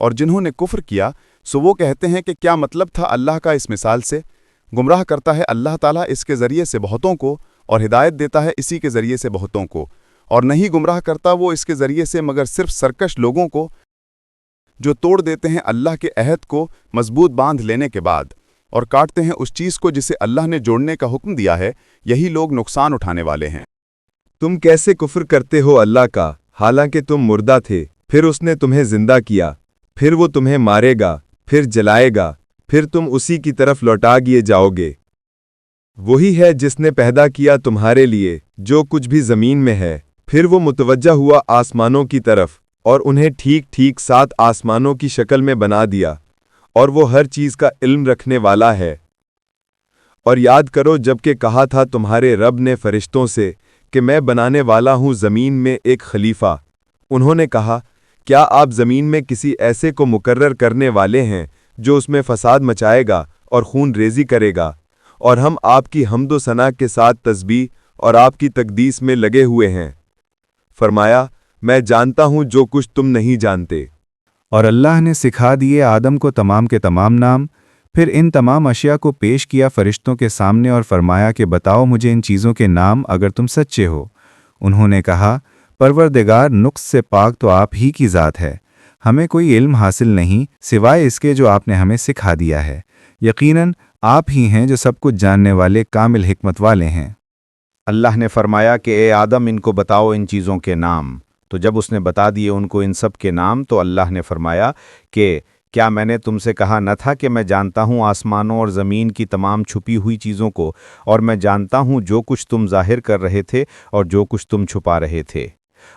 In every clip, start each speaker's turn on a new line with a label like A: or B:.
A: اور جنہوں نے کفر کیا سو وہ کہتے ہیں کہ کیا مطلب تھا اللہ کا اس مثال سے؟ گمراہ کرتا ہے اللہ تعالیٰ اس کے ذریعے سے بہتوں کو اور ہدایت دیتا ہے اسی کے ذریعے سے بہتوں کو، اور نہیں گمراہ کرتا وہ اس کے ذریعے سے مگر صرف سرکش لوگوں کو جو توڑ دیتے ہیں اللہ کے عہد کو مضبوط باندھ لینے کے بعد اور کاٹتے ہیں اس چیز کو جسے اللہ نے جوڑنے کا حکم دیا ہے، یہی لوگ نقصان اٹھانے والے ہیں۔
B: تم کیسے کفر کرتے ہو اللہ کا، حالانکہ تم مردہ تھے، پھر اس نے تمہیں زندہ کیا، پھر وہ تمہیں مارے گا، پھر جلائے گا، پھر تم اسی کی طرف لوٹا گئے جاؤ گے۔ وہی ہے جس نے پیدا کیا تمہارے لیے جو کچھ بھی زمین میں ہے، پھر وہ متوجہ ہوا آسمانوں کی طرف اور انہیں ٹھیک ٹھیک 7 آسمانوں کی شکل میں بنا دیا، اور وہ ہر چیز کا علم رکھنے والا ہے۔ اور یاد کرو جب کہ کہا تھا تمہارے رب نے فرشتوں سے کہ میں بنانے والا ہوں زمین میں ایک خلیفہ، انہوں نے کہا کیا آپ زمین میں کسی ایسے کو مقرر کرنے والے ہیں جو اس میں فساد مچائے گا اور خون ریزی کرے گا، اور ہم آپ کی حمد و ثنا کے ساتھ تسبیح اور آپ کی تقدیس میں لگے ہوئے ہیں۔ فرمایا میں جانتا ہوں جو کچھ تم نہیں جانتے۔
C: اور اللہ نے سکھا دیے آدم کو تمام کے تمام نام، پھر ان تمام اشیاء کو پیش کیا فرشتوں کے سامنے اور فرمایا کہ بتاؤ مجھے ان چیزوں کے نام اگر تم سچے ہو۔ انہوں نے کہا پروردگار نقص سے پاک تو آپ ہی کی ذات ہے، ہمیں کوئی علم حاصل نہیں سوائے اس کے جو آپ نے ہمیں سکھا دیا ہے، یقیناً آپ ہی ہیں جو سب کچھ جاننے والے کامل حکمت والے ہیں۔
D: اللہ نے فرمایا کہ اے آدم ان کو بتاؤ ان چیزوں کے نام، تو جب اس نے بتا دیے ان کو ان سب کے نام تو اللہ نے فرمایا کہ کیا میں نے تم سے کہا نہ تھا کہ میں جانتا ہوں آسمانوں اور زمین کی تمام چھپی ہوئی چیزوں کو، اور میں جانتا ہوں جو کچھ تم ظاہر کر رہے تھے اور جو کچھ تم چھپا رہے تھے۔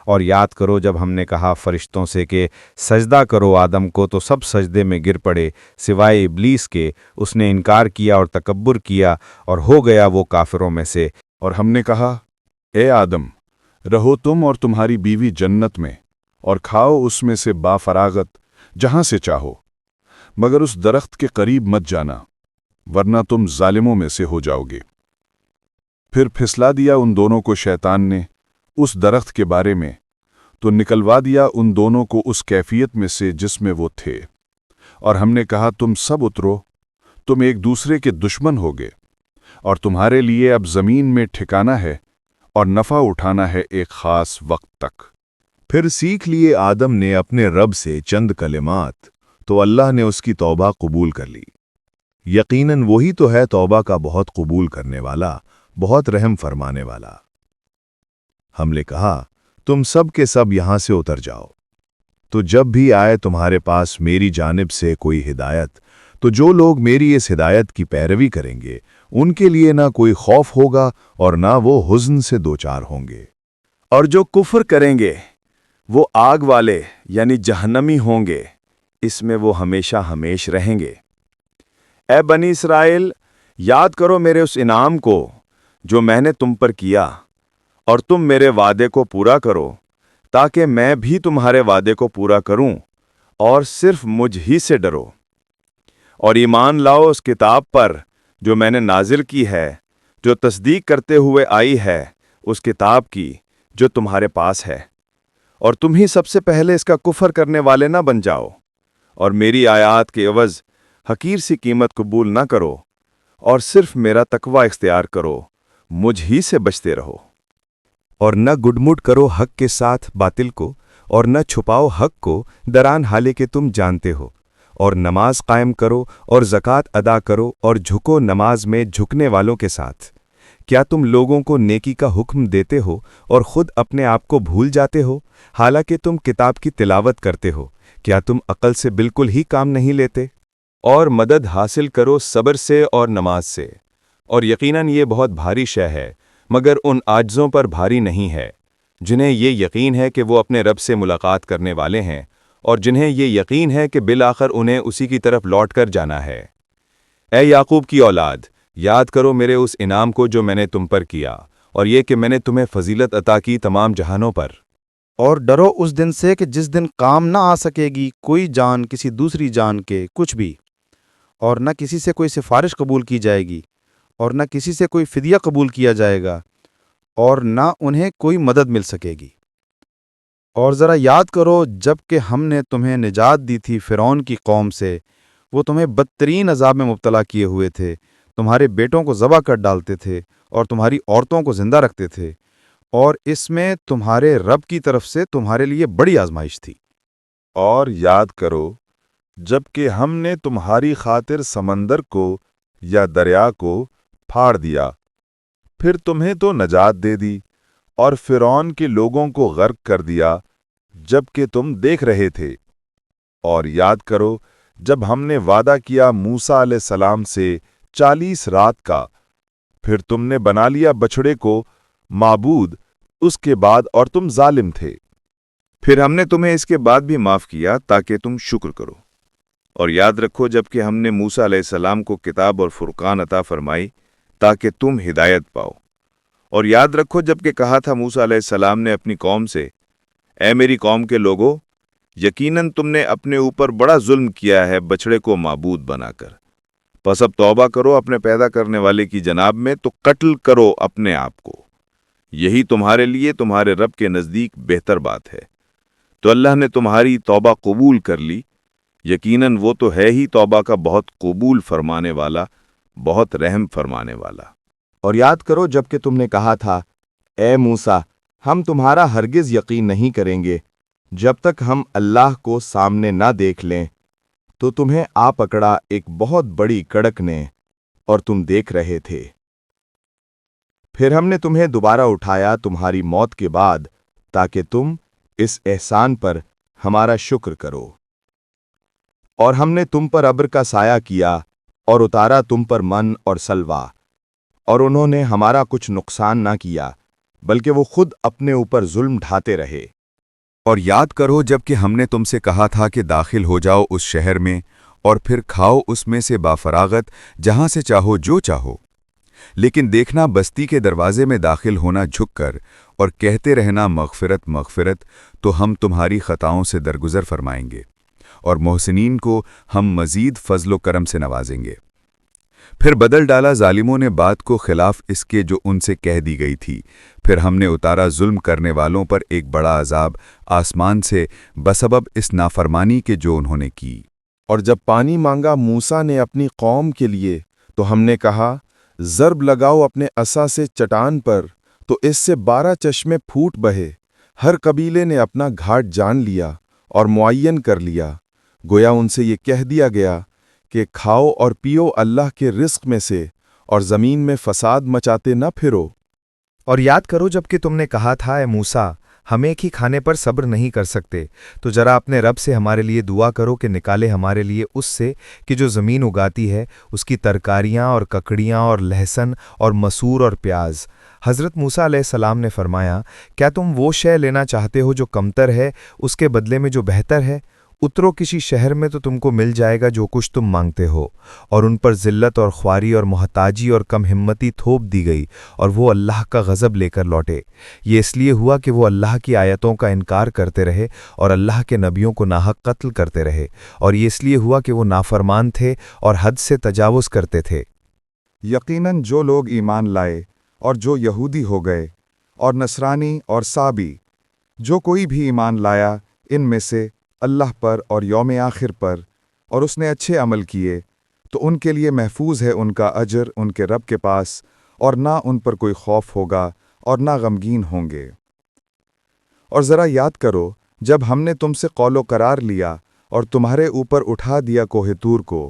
D: اور یاد کرو جب ہم نے کہا فرشتوں سے کہ سجدہ کرو آدم کو تو سب سجدے میں گر پڑے سوائے ابلیس کے، اس نے انکار کیا اور تکبر کیا اور ہو گیا وہ کافروں میں سے۔
E: اور ہم نے کہا اے آدم رہو تم اور تمہاری بیوی جنت میں اور کھاؤ اس میں سے بافراغت جہاں سے چاہو، مگر اس درخت کے قریب مت جانا ورنہ تم ظالموں میں سے ہو جاؤ گے۔ پھر پھسلا دیا ان دونوں کو شیطان نے اس درخت کے بارے میں تو نکلوا دیا ان دونوں کو اس کیفیت میں سے جس میں وہ تھے، اور ہم نے کہا تم سب اترو، تم ایک دوسرے کے دشمن ہوگے، اور تمہارے لیے اب زمین میں ٹھکانہ ہے اور نفع اٹھانا ہے ایک خاص وقت تک۔
F: پھر سیکھ لیے آدم نے اپنے رب سے چند کلمات تو اللہ نے اس کی توبہ قبول کر لی۔ یقیناً وہی تو ہے توبہ کا بہت قبول کرنے والا، بہت رحم فرمانے والا۔ ہم نے کہا تم سب کے سب یہاں سے اتر جاؤ، تو جب بھی آئے تمہارے پاس میری جانب سے کوئی ہدایت تو جو لوگ میری اس ہدایت کی پیروی کریں گے ان کے لیے نہ کوئی خوف ہوگا اور نہ وہ حزن سے دوچار ہوں گے۔
A: اور جو کفر کریں گے وہ آگ والے یعنی جہنمی ہوں گے، اس میں وہ ہمیشہ ہمیش رہیں گے۔ اے بنی اسرائیل یاد کرو میرے اس انعام کو جو میں نے تم پر کیا، اور تم میرے وعدے کو پورا کرو تاکہ میں بھی تمہارے وعدے کو پورا کروں، اور صرف مجھ ہی سے ڈرو، اور ایمان لاؤ اس کتاب پر جو میں نے نازل کی ہے، جو تصدیق کرتے ہوئے آئی ہے اس کتاب کی جو تمہارے پاس ہے، اور تم ہی سب سے پہلے اس کا کفر کرنے والے نہ بن جاؤ، اور میری آیات کے عوض حقیر سی قیمت قبول نہ کرو، اور صرف میرا تقوی اختیار کرو، مجھ ہی سے بچتے رہو۔
F: اور نہ گڈمٹ کرو حق کے ساتھ باطل کو، اور نہ چھپاؤ حق کو دران حالے کہ تم جانتے ہو، اور نماز قائم کرو اور زکوٰۃ ادا کرو اور جھکو نماز میں جھکنے والوں کے ساتھ۔ کیا تم لوگوں کو نیکی کا حکم دیتے ہو اور خود اپنے آپ کو بھول جاتے ہو، حالانکہ تم کتاب کی تلاوت کرتے ہو؟ کیا تم عقل سے بالکل ہی کام نہیں لیتے؟
B: اور مدد حاصل کرو صبر سے اور نماز سے، اور یقیناً یہ بہت بھاری شے ہے مگر ان عاجزوں پر بھاری نہیں ہے جنہیں یہ یقین ہے کہ وہ اپنے رب سے ملاقات کرنے والے ہیں، اور جنہیں یہ یقین ہے کہ بالآخر انہیں اسی کی طرف لوٹ کر جانا ہے۔ اے یعقوب کی اولاد، یاد کرو میرے اس انعام کو جو میں نے تم پر کیا، اور یہ کہ میں نے تمہیں فضیلت عطا کی تمام جہانوں پر۔
D: اور ڈرو اس دن سے کہ جس دن کام نہ آ سکے گی کوئی جان کسی دوسری جان کے کچھ بھی، اور نہ کسی سے کوئی سفارش قبول کی جائے گی، اور نہ کسی سے کوئی فدیہ قبول کیا جائے گا، اور نہ انہیں کوئی مدد مل سکے گی۔
C: اور ذرا یاد کرو جب کہ ہم نے تمہیں نجات دی تھی فرعون کی قوم سے، وہ تمہیں بدترین عذاب میں مبتلا کیے ہوئے تھے، تمہارے بیٹوں کو ذبح کر ڈالتے تھے اور تمہاری عورتوں کو زندہ رکھتے تھے، اور اس میں تمہارے رب کی طرف سے تمہارے لیے بڑی آزمائش تھی۔
E: اور یاد کرو جب کہ ہم نے تمہاری خاطر سمندر کو یا دریا کو پھاڑ دیا، پھر تمہیں تو نجات دے دی اور فرعون کے لوگوں کو غرق کر دیا جب کہ تم دیکھ رہے تھے۔ اور یاد کرو جب ہم نے وعدہ کیا موسیٰ علیہ السلام سے 40 رات کا، پھر تم نے بنا لیا بچڑے کو معبود اس کے بعد اور تم ظالم تھے۔
A: پھر ہم نے تمہیں اس کے بعد بھی معاف کیا تاکہ تم شکر کرو۔ اور یاد رکھو جب کہ ہم نے موسیٰ علیہ السلام کو کتاب اور فرقان عطا فرمائی تاکہ تم ہدایت پاؤ۔ اور یاد رکھو جب کہ کہا تھا موسیٰ علیہ السلام نے اپنی قوم سے، اے میری قوم کے لوگو، یقیناً تم نے اپنے اوپر بڑا ظلم کیا ہے بچڑے کو معبود بنا کر، پس اب توبہ کرو اپنے پیدا کرنے والے کی جناب میں، تو قتل کرو اپنے آپ کو، یہی تمہارے لیے تمہارے رب کے نزدیک بہتر بات ہے۔ تو اللہ نے تمہاری توبہ قبول کر لی، یقیناً وہ تو ہے ہی توبہ کا بہت قبول فرمانے والا، بہت رحم فرمانے والا۔
G: اور یاد کرو جب کہ تم نے کہا تھا، اے موسیٰ، ہم تمہارا ہرگز یقین نہیں کریں گے جب تک ہم اللہ کو سامنے نہ دیکھ لیں، تو تمہیں آ پکڑا ایک بہت بڑی کڑک نے اور تم دیکھ رہے تھے۔ پھر ہم نے تمہیں دوبارہ اٹھایا تمہاری موت کے بعد تاکہ تم اس احسان پر ہمارا شکر کرو۔ اور ہم نے تم پر ابر کا سایہ کیا اور اتارا تم پر من اور سلوہ، اور انہوں نے ہمارا کچھ نقصان نہ کیا بلکہ وہ خود اپنے اوپر ظلم ڈھاتے رہے۔
F: اور یاد کرو جب کہ ہم نے تم سے کہا تھا کہ داخل ہو جاؤ اس شہر میں اور پھر کھاؤ اس میں سے بافراغت جہاں سے چاہو جو چاہو، لیکن دیکھنا بستی کے دروازے میں داخل ہونا جھک کر اور کہتے رہنا مغفرت مغفرت، تو ہم تمہاری خطاؤں سے درگزر فرمائیں گے اور محسنین کو ہم مزید فضل و کرم سے نوازیں گے۔ پھر بدل ڈالا ظالموں نے بات کو خلاف اس کے جو ان سے کہہ دی گئی تھی، پھر ہم نے اتارا ظلم کرنے والوں پر ایک بڑا عذاب آسمان سے بسبب اس نافرمانی کے جو انہوں نے کی۔
E: اور جب پانی مانگا موسیٰ نے اپنی قوم کے لیے تو ہم نے کہا، ضرب لگاؤ اپنے عصا سے چٹان پر، تو اس سے 12 چشمے پھوٹ بہے۔ ہر قبیلے نے اپنا گھاٹ جان لیا اور معین کر لیا، گویا ان سے یہ کہہ دیا گیا کہ کھاؤ اور پیو اللہ کے رزق میں سے اور زمین میں فساد مچاتے نہ پھرو۔
C: اور یاد کرو جب کہ تم نے کہا تھا، اے موسیٰ، ہم ایک ہی کھانے پر صبر نہیں کر سکتے، تو ذرا اپنے رب سے ہمارے لیے دعا کرو کہ نکالے ہمارے لیے اس سے کہ جو زمین اگاتی ہے، اس کی ترکاریاں اور ککڑیاں اور لہسن اور مسور اور پیاز۔ حضرت موسیٰ علیہ السلام نے فرمایا، کیا تم وہ شے لینا چاہتے ہو جو کمتر ہے اس کے بدلے میں جو بہتر ہے؟ اترو کسی شہر میں تو تم کو مل جائے گا جو کچھ تم مانگتے ہو۔ اور ان پر ذلت اور خواری اور محتاجی اور کم ہمتی تھوپ دی گئی، اور وہ اللہ کا غضب لے کر لوٹے۔ یہ اس لیے ہوا کہ وہ اللہ کی آیتوں کا انکار کرتے رہے اور اللہ کے نبیوں کو ناحق قتل کرتے رہے، اور یہ اس لیے ہوا کہ وہ نافرمان تھے اور حد سے تجاوز کرتے تھے۔
B: یقیناً جو لوگ ایمان لائے اور جو یہودی ہو گئے اور نصرانی اور سابی، جو کوئی بھی ایمان لایا ان میں سے اللہ پر اور یوم آخر پر، اور اس نے اچھے عمل کیے، تو ان کے لیے محفوظ ہے ان کا اجر ان کے رب کے پاس، اور نہ ان پر کوئی خوف ہوگا اور نہ غمگین ہوں گے۔ اور ذرا یاد کرو جب ہم نے تم سے قول و قرار لیا اور تمہارے اوپر اٹھا دیا کوہ طور کو،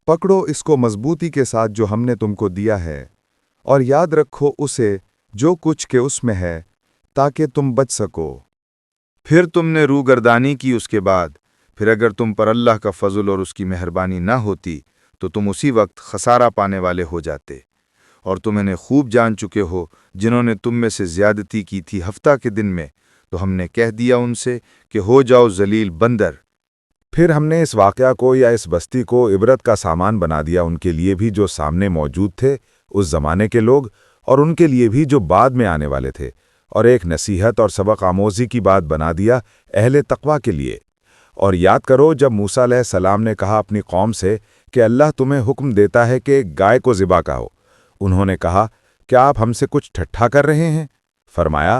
B: پکڑو اس کو مضبوطی کے ساتھ جو ہم نے تم کو دیا ہے، اور یاد رکھو اسے جو کچھ کے اس میں ہے، تاکہ تم بچ سکو۔
G: پھر تم نے روگردانی کی اس کے بعد، پھر اگر تم پر اللہ کا فضل اور اس کی مہربانی نہ ہوتی تو تم اسی وقت خسارہ پانے والے ہو جاتے۔ اور تم انہیں خوب جان چکے ہو جنہوں نے تم میں سے زیادتی کی تھی ہفتہ کے دن میں، تو ہم نے کہہ دیا ان سے کہ ہو جاؤ ذلیل بندر۔
E: پھر ہم نے اس واقعہ کو یا اس بستی کو عبرت کا سامان بنا دیا ان کے لیے بھی جو سامنے موجود تھے اس زمانے کے لوگ، اور ان کے لیے بھی جو بعد میں آنے والے تھے، اور ایک نصیحت اور سبق آموزی کی بات بنا دیا اہل تقوی کے لیے۔ اور یاد کرو جب موسیٰ علیہ السلام نے کہا اپنی قوم سے کہ اللہ تمہیں حکم دیتا ہے کہ گائے کو ذبح کرو، انہوں نے کہا، کیا آپ ہم سے کچھ ٹھٹھا کر رہے ہیں؟ فرمایا،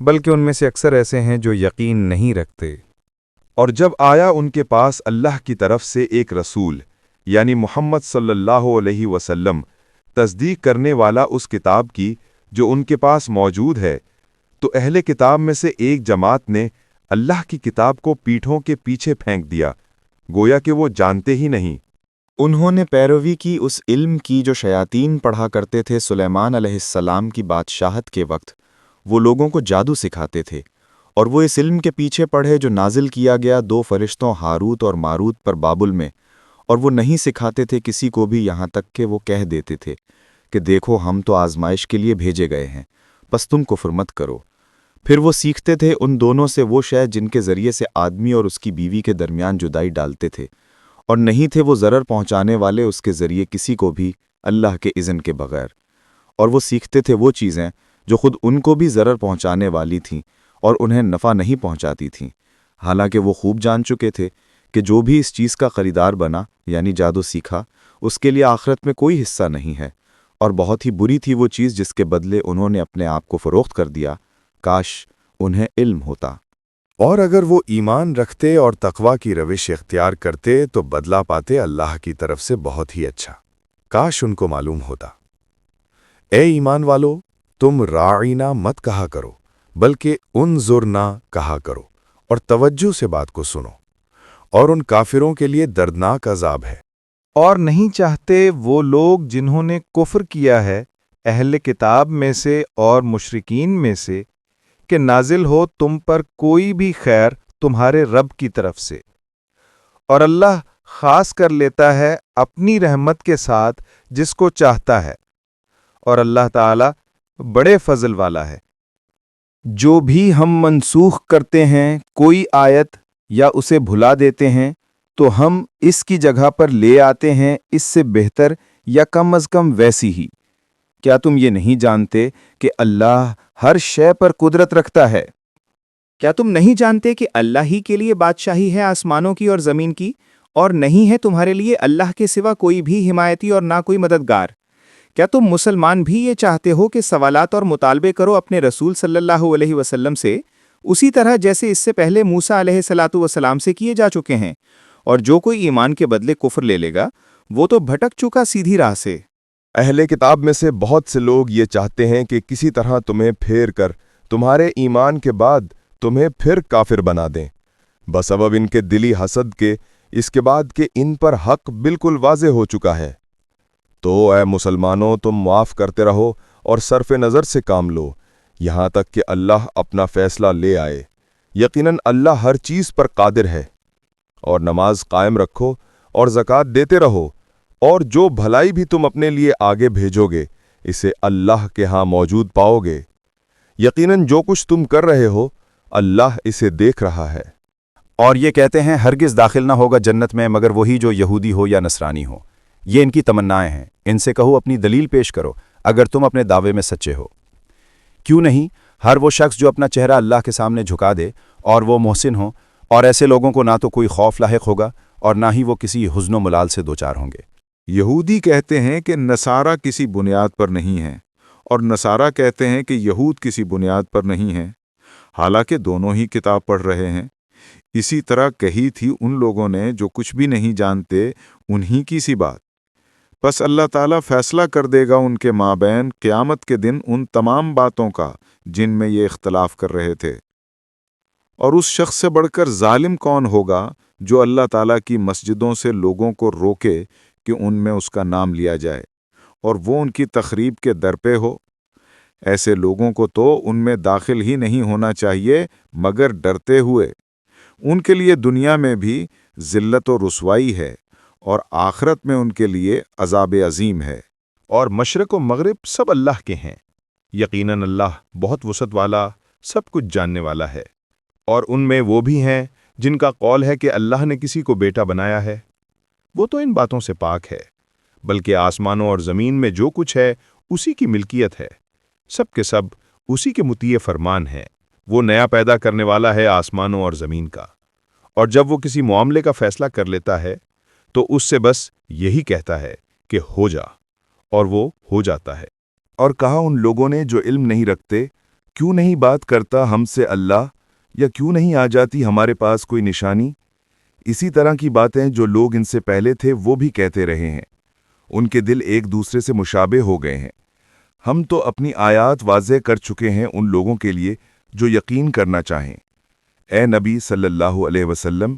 C: بلکہ ان میں سے اکثر ایسے ہیں جو یقین نہیں رکھتے۔
F: اور جب آیا ان کے پاس اللہ کی طرف سے ایک رسول یعنی محمد صلی اللہ علیہ وسلم تصدیق کرنے والا اس کتاب کی جو ان کے پاس موجود ہے، تو اہل کتاب میں سے ایک جماعت نے اللہ کی کتاب کو پیٹھوں کے پیچھے پھینک دیا، گویا کہ وہ جانتے ہی نہیں۔
H: انہوں نے پیروی کی اس علم کی جو شیاطین پڑھا کرتے تھے سلیمان علیہ السلام کی بادشاہت کے وقت۔ وہ لوگوں کو جادو سکھاتے تھے، اور وہ اس علم کے پیچھے پڑھے جو نازل کیا گیا 2 فرشتوں ہاروت اور ماروت پر بابل میں، اور وہ نہیں سکھاتے تھے کسی کو بھی، یہاں تک کہ وہ کہہ دیتے تھے کہ دیکھو ہم تو آزمائش کے لیے بھیجے گئے ہیں، بس تم کفر مت کرو۔ پھر وہ سیکھتے تھے ان دونوں سے وہ شے جن کے ذریعے سے آدمی اور اس کی بیوی کے درمیان جدائی ڈالتے تھے، اور نہیں تھے وہ ضرر پہنچانے والے اس کے ذریعے کسی کو بھی اللہ کے اذن کے بغیر، اور وہ سیکھتے تھے وہ چیزیں جو خود ان کو بھی ضرر پہنچانے والی تھیں اور انہیں نفع نہیں پہنچاتی تھیں، حالانکہ وہ خوب جان چکے تھے کہ جو بھی اس چیز کا خریدار بنا یعنی جادو سیکھا، اس کے لیے آخرت میں کوئی حصہ نہیں ہے، اور بہت ہی بری تھی وہ چیز جس کے بدلے انہوں نے اپنے آپ کو فروخت کر دیا۔ کاش انہیں علم ہوتا۔
F: اور اگر وہ ایمان رکھتے اور تقوی کی روش اختیار کرتے تو بدلہ پاتے اللہ کی طرف سے بہت ہی اچھا، کاش ان کو معلوم ہوتا۔ اے ایمان والو، تم راعینا مت کہا کرو، بلکہ انظرنا کہا کرو، اور توجہ سے بات کو سنو، اور ان کافروں کے لیے دردناک عذاب ہے۔
C: اور نہیں چاہتے وہ لوگ جنہوں نے کفر کیا ہے اہل کتاب میں سے اور مشرکین میں سے کہ نازل ہو تم پر کوئی بھی خیر تمہارے رب کی طرف سے، اور اللہ خاص کر لیتا ہے اپنی رحمت کے ساتھ جس کو چاہتا ہے، اور اللہ تعالی بڑے فضل والا ہے۔ جو بھی ہم منسوخ کرتے ہیں کوئی آیت یا اسے بھلا دیتے ہیں تو ہم اس کی جگہ پر لے آتے ہیں اس سے بہتر یا کم از کم ویسی ہی۔ کیا تم یہ نہیں جانتے کہ اللہ ہر شے پر قدرت رکھتا ہے؟
I: کیا تم نہیں جانتے کہ اللہ ہی کے لیے بادشاہی ہے آسمانوں کی اور زمین کی، اور نہیں ہے تمہارے لیے اللہ کے سوا کوئی بھی حمایتی اور نہ کوئی مددگار؟ کیا تم مسلمان بھی یہ چاہتے ہو کہ سوالات اور مطالبے کرو اپنے رسول صلی اللہ علیہ وسلم سے، اسی طرح جیسے اس سے پہلے موسیٰ علیہ السلام سے کیے جا چکے ہیں؟ اور جو کوئی ایمان کے بدلے کفر لے لے گا وہ تو بھٹک چکا سیدھی راہ سے۔
F: اہل کتاب میں سے بہت سے لوگ یہ چاہتے ہیں کہ کسی طرح تمہیں پھیر کر تمہارے ایمان کے بعد تمہیں پھر کافر بنا دیں، بسبب ان کے دلی حسد کے، اس کے بعد کہ ان پر حق بالکل واضح ہو چکا ہے۔ تو اے مسلمانوں، تم معاف کرتے رہو اور صرف نظر سے کام لو یہاں تک کہ اللہ اپنا فیصلہ لے آئے۔ یقیناً اللہ ہر چیز پر قادر ہے۔ اور نماز قائم رکھو اور زکوٰۃ دیتے رہو، اور جو بھلائی بھی تم اپنے لیے آگے بھیجو گے اسے اللہ کے ہاں موجود پاؤ گے۔ یقیناً جو کچھ تم کر رہے ہو اللہ اسے دیکھ رہا ہے۔
C: اور یہ کہتے ہیں ہرگز داخل نہ ہوگا جنت میں مگر وہی جو یہودی ہو یا نصرانی ہو۔ یہ ان کی تمنائیں ہیں۔ ان سے کہو اپنی دلیل پیش کرو اگر تم اپنے دعوے میں سچے ہو۔ کیوں نہیں ہر وہ شخص جو اپنا چہرہ اللہ کے سامنے جھکا دے اور وہ محسن ہو، اور ایسے لوگوں کو نہ تو کوئی خوف لاحق ہوگا اور نہ ہی وہ کسی حزن و ملال سے دوچار ہوں گے۔
J: یہودی کہتے ہیں کہ نصارہ کسی بنیاد پر نہیں ہیں، اور نصارہ کہتے ہیں کہ یہود کسی بنیاد پر نہیں ہیں، حالانکہ دونوں ہی کتاب پڑھ رہے ہیں۔ اسی طرح کہی تھی ان لوگوں نے جو کچھ بھی نہیں جانتے انہی کی سی بات۔ پس اللہ تعالیٰ فیصلہ کر دے گا ان کے مابین قیامت کے دن ان تمام باتوں کا جن میں یہ اختلاف کر رہے تھے۔ اور اس شخص سے بڑھ کر ظالم کون ہوگا جو اللہ تعالیٰ کی مسجدوں سے لوگوں کو روکے کہ ان میں اس کا نام لیا جائے، اور وہ ان کی تخریب کے در پہ ہو؟ ایسے لوگوں کو تو ان میں داخل ہی نہیں ہونا چاہیے مگر ڈرتے ہوئے۔ ان کے لیے دنیا میں بھی ذلت و رسوائی ہے، اور آخرت میں ان کے لیے عذاب عظیم ہے۔
F: اور مشرق و مغرب سب اللہ کے ہیں، یقیناً اللہ بہت وسعت والا، سب کچھ جاننے والا ہے۔ اور ان میں وہ بھی ہیں جن کا قول ہے کہ اللہ نے کسی کو بیٹا بنایا ہے، وہ تو ان باتوں سے پاک ہے، بلکہ آسمانوں اور زمین میں جو کچھ ہے اسی کی ملکیت ہے، سب کے سب اسی کے مطیع فرمان ہیں۔ وہ نیا پیدا کرنے والا ہے آسمانوں اور زمین کا، اور جب وہ کسی معاملے کا فیصلہ کر لیتا ہے تو اس سے بس یہی کہتا ہے کہ ہو جا، اور وہ ہو جاتا ہے۔ اور کہا ان لوگوں نے جو علم نہیں رکھتے
E: کیوں نہیں بات کرتا ہم سے اللہ، یا کیوں نہیں آ جاتی ہمارے پاس کوئی نشانی؟ اسی طرح کی باتیں جو لوگ ان سے پہلے تھے وہ بھی کہتے رہے ہیں۔ ان کے دل ایک دوسرے سے مشابہ ہو گئے ہیں۔ ہم تو اپنی آیات واضح کر چکے ہیں ان لوگوں کے لیے جو یقین کرنا چاہیں۔ اے نبی صلی اللہ علیہ وسلم،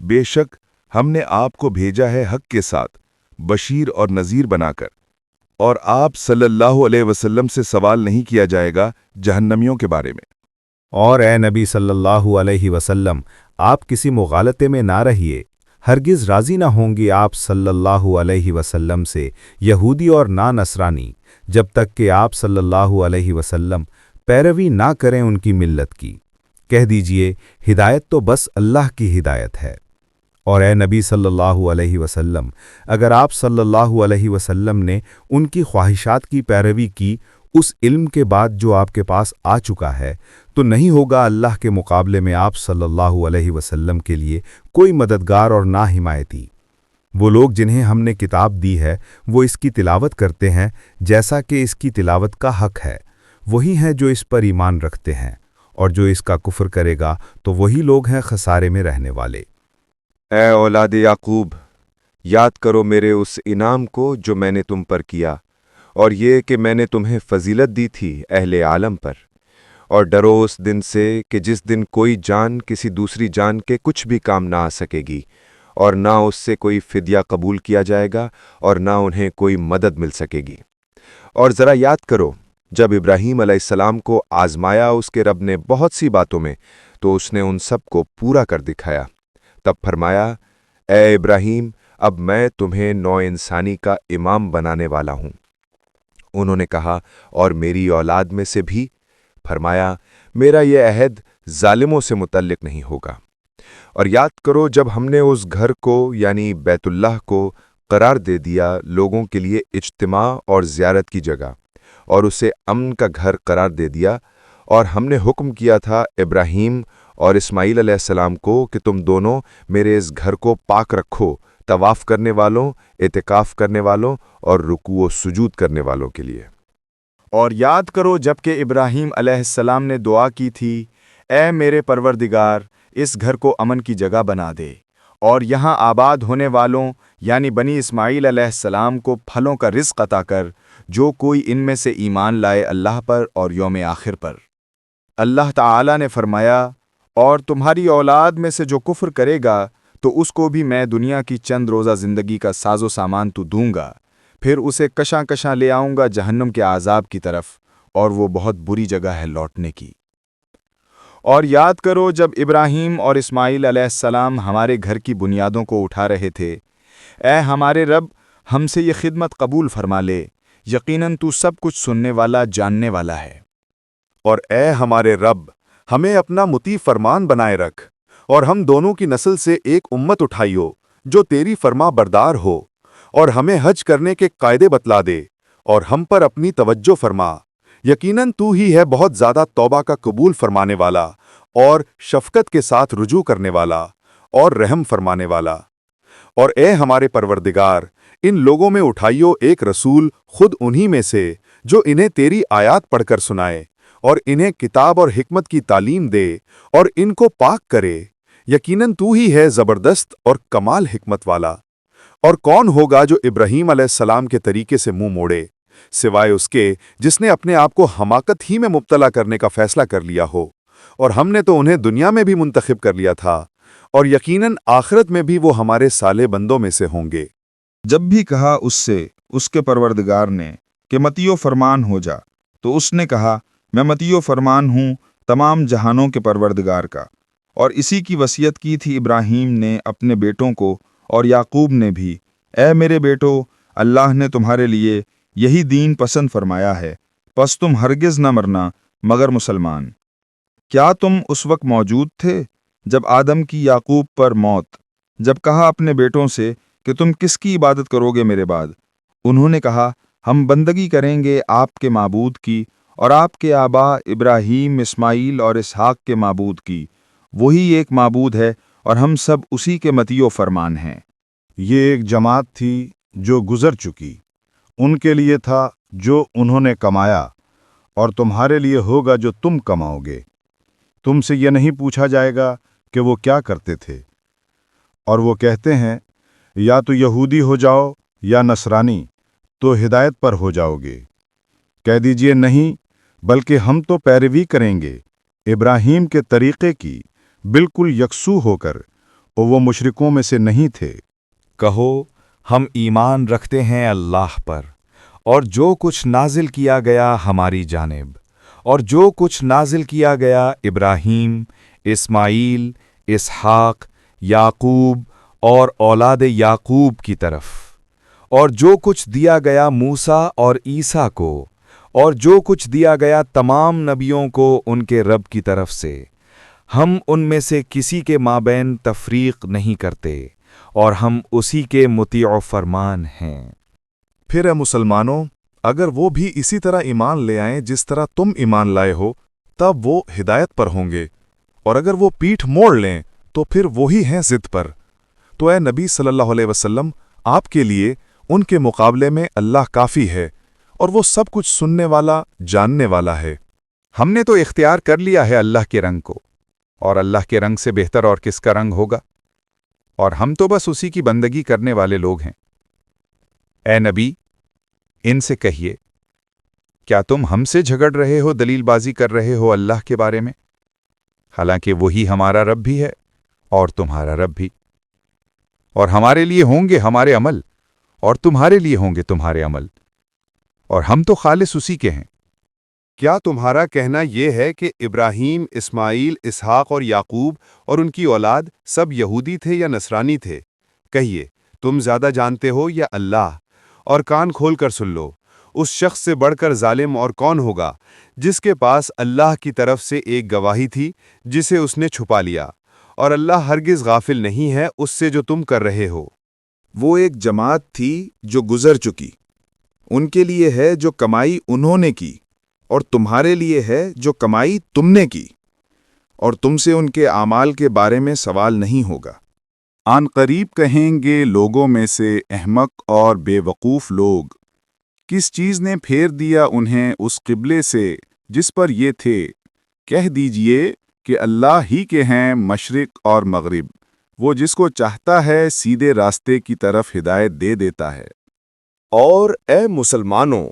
E: بے شک ہم نے آپ کو بھیجا ہے حق کے ساتھ بشیر اور نذیر بنا کر، اور آپ صلی اللہ علیہ وسلم سے سوال نہیں کیا جائے گا جہنمیوں کے بارے میں۔
C: اور اے نبی صلی اللہ علیہ وسلم، آپ کسی مغالطے میں نہ رہیے، ہرگز راضی نہ ہوں گے آپ صلی اللہ علیہ وسلم سے یہودی اور نہ نصرانی، جب تک کہ آپ صلی اللہ علیہ وسلم پیروی نہ کریں ان کی ملت کی۔ کہہ دیجئے ہدایت تو بس اللہ کی ہدایت ہے۔ اور اے نبی صلی اللہ علیہ وسلم، اگر آپ صلی اللہ علیہ وسلم نے ان کی خواہشات کی پیروی کی اس علم کے بعد جو آپ کے پاس آ چکا ہے، تو نہیں ہوگا اللہ کے مقابلے میں آپ صلی اللہ علیہ وسلم کے لیے کوئی مددگار اور نہ حمایتی۔ وہ لوگ جنہیں ہم نے کتاب دی ہے وہ اس کی تلاوت کرتے ہیں جیسا کہ اس کی تلاوت کا حق ہے، وہی ہیں جو اس پر ایمان رکھتے ہیں، اور جو اس کا کفر کرے گا تو وہی لوگ ہیں خسارے میں رہنے والے۔
K: اے اولاد یعقوب، یاد کرو میرے اس انعام کو جو میں نے تم پر کیا، اور یہ کہ میں نے تمہیں فضیلت دی تھی اہل عالم پر، اور ڈرو اس دن سے کہ جس دن کوئی جان کسی دوسری جان کے کچھ بھی کام نہ آ سکے گی، اور نہ اس سے کوئی فدیہ قبول کیا جائے گا، اور نہ انہیں کوئی مدد مل سکے گی۔ اور ذرا یاد کرو جب ابراہیم علیہ السلام کو آزمایا اس کے رب نے بہت سی باتوں میں، تو اس نے ان سب کو پورا کر دکھایا۔ تب فرمایا، اے ابراہیم، اب میں تمہیں نوع انسانی کا امام بنانے والا ہوں۔ انہوں نے کہا، اور میری اولاد میں سے بھی؟ فرمایا، میرا یہ عہد ظالموں سے متعلق نہیں ہوگا۔ اور یاد کرو جب ہم نے اس گھر کو یعنی بیت اللہ کو قرار دے دیا لوگوں کے لیے اجتماع اور زیارت کی جگہ، اور اسے امن کا گھر قرار دے دیا، اور ہم نے حکم کیا تھا ابراہیم اور اسماعیل علیہ السلام کو کہ تم دونوں میرے اس گھر کو پاک رکھو طواف کرنے والوں، اعتکاف کرنے والوں اور رکوع و سجود کرنے والوں کے لیے۔
H: اور یاد کرو جب کہ ابراہیم علیہ السلام نے دعا کی تھی، اے میرے پروردگار، اس گھر کو امن کی جگہ بنا دے، اور یہاں آباد ہونے والوں یعنی بنی اسماعیل علیہ السلام کو پھلوں کا رزق عطا کر، جو کوئی ان میں سے ایمان لائے اللہ پر اور یوم آخر پر۔ اللہ تعالی نے فرمایا، اور تمہاری اولاد میں سے جو کفر کرے گا تو اس کو بھی میں دنیا کی چند روزہ زندگی کا ساز و سامان تو دوں گا، پھر اسے کشاں کشاں لے آؤں گا جہنم کے عذاب کی طرف، اور وہ بہت بری جگہ ہے لوٹنے کی۔ اور یاد کرو جب ابراہیم اور اسماعیل علیہ السلام ہمارے گھر کی بنیادوں کو اٹھا رہے تھے، اے ہمارے رب، ہم سے یہ خدمت قبول فرما لے، یقیناً تو سب کچھ سننے والا جاننے والا ہے۔
E: اور اے ہمارے رب، ہمیں اپنا مطیع فرمان بنائے رکھ، اور ہم دونوں کی نسل سے ایک امت اٹھائیو جو تیری فرما بردار ہو، اور ہمیں حج کرنے کے قاعدے بتلا دے، اور ہم پر اپنی توجہ فرما۔ یقیناً تو ہی ہے بہت زیادہ توبہ کا قبول فرمانے والا، اور شفقت کے ساتھ رجوع کرنے والا، اور رحم فرمانے والا۔ اور اے ہمارے پروردگار، ان لوگوں میں اٹھائیو ایک رسول خود انہی میں سے جو انہیں تیری آیات پڑھ کر سنائے، اور انہیں کتاب اور حکمت کی تعلیم دے، اور ان کو پاک کرے۔ یقیناً تو ہی ہے زبردست اور کمال حکمت والا۔ اور کون ہوگا جو ابراہیم علیہ السلام کے طریقے سے منہ موڑے، سوائے اس کے جس نے اپنے آپ کو حماقت ہی میں مبتلا کرنے کا فیصلہ کر لیا ہو، اور ہم نے تو انہیں دنیا میں بھی منتخب کر لیا تھا، اور یقیناً آخرت میں بھی وہ ہمارے صالح بندوں میں سے ہوں گے۔
G: جب بھی کہا اس سے اس کے پروردگار نے کہ متیو فرمان ہو جا، تو اس نے کہا، میں متیو فرمان ہوں تمام جہانوں کے پروردگار کا۔ اور اسی کی وصیت کی تھی ابراہیم نے اپنے بیٹوں کو، اور یعقوب نے بھی، اے میرے بیٹو، اللہ نے تمہارے لیے یہی دین پسند فرمایا ہے، پس تم ہرگز نہ مرنا مگر مسلمان۔ کیا تم اس وقت موجود تھے جب آدم کی یعقوب پر موت، جب کہا اپنے بیٹوں سے کہ تم کس کی عبادت کرو گے میرے بعد؟ انہوں نے کہا، ہم بندگی کریں گے آپ کے معبود کی، اور آپ کے آبا ابراہیم، اسماعیل اور اسحاق کے معبود کی، وہی ایک معبود ہے، اور ہم سب اسی کے متیع فرمان ہیں۔
J: یہ ایک جماعت تھی جو گزر چکی، ان کے لیے تھا جو انہوں نے کمایا، اور تمہارے لیے ہوگا جو تم کماؤگے۔ تم سے یہ نہیں پوچھا جائے گا کہ وہ کیا کرتے تھے۔ اور وہ کہتے ہیں یا تو یہودی ہو جاؤ یا نصرانی تو ہدایت پر ہو جاؤ گے۔ کہہ دیجئے نہیں، بلکہ ہم تو پیروی کریں گے ابراہیم کے طریقے کی، بالکل یکسو ہو کر، اور وہ مشرکوں میں سے نہیں تھے۔
F: کہو ہم ایمان رکھتے ہیں اللہ پر اور جو کچھ نازل کیا گیا ہماری جانب، اور جو کچھ نازل کیا گیا ابراہیم، اسماعیل، اسحاق، یعقوب اور اولاد یعقوب کی طرف، اور جو کچھ دیا گیا موسیٰ اور عیسیٰ کو، اور جو کچھ دیا گیا تمام نبیوں کو ان کے رب کی طرف سے، ہم ان میں سے کسی کے مابین تفریق نہیں کرتے، اور ہم اسی کے مطیع و فرمان ہیں۔
E: پھر اے مسلمانوں، اگر وہ بھی اسی طرح ایمان لے آئیں جس طرح تم ایمان لائے ہو، تب وہ ہدایت پر ہوں گے، اور اگر وہ پیٹھ موڑ لیں تو پھر وہی ہیں ضد پر۔ تو اے نبی صلی اللہ علیہ وسلم، آپ کے لیے ان کے مقابلے میں اللہ کافی ہے، اور وہ سب کچھ سننے والا، جاننے والا ہے۔
C: ہم نے تو اختیار کر لیا ہے اللہ کے رنگ کو، اور اللہ کے رنگ سے بہتر اور کس کا رنگ ہوگا؟ اور ہم تو بس اسی کی بندگی کرنے والے لوگ ہیں۔ اے نبی، ان سے کہیے، کیا تم ہم سے جھگڑ رہے ہو، دلیل بازی کر رہے ہو اللہ کے بارے میں؟ حالانکہ وہی ہمارا رب بھی ہے اور تمہارا رب بھی، اور ہمارے لیے ہوں گے ہمارے عمل، اور تمہارے لیے ہوں گے تمہارے عمل، اور ہم تو خالص اسی کے ہیں۔
L: کیا تمہارا کہنا یہ ہے کہ ابراہیم، اسماعیل، اسحاق اور یعقوب اور ان کی اولاد سب یہودی تھے یا نصرانی تھے؟ کہیے، تم زیادہ جانتے ہو یا اللہ؟ اور کان کھول کر سن لو، اس شخص سے بڑھ کر ظالم اور کون ہوگا جس کے پاس اللہ کی طرف سے ایک گواہی تھی جسے اس نے چھپا لیا، اور اللہ ہرگز غافل نہیں ہے اس سے جو تم کر رہے ہو۔
J: وہ ایک جماعت تھی جو گزر چکی، ان کے لیے ہے جو کمائی انہوں نے کی، اور تمہارے لیے ہے جو کمائی تم نے کی، اور تم سے ان کے اعمال کے بارے میں سوال نہیں ہوگا۔ آن قریب کہیں گے لوگوں میں سے احمق اور بے وقوف لوگ، کس چیز نے پھیر دیا انہیں اس قبلے سے جس پر یہ تھے؟ کہہ دیجئے کہ اللہ ہی کے ہیں مشرق اور مغرب، وہ جس کو چاہتا ہے سیدھے راستے کی طرف ہدایت دے دیتا ہے۔
A: اور اے مسلمانوں،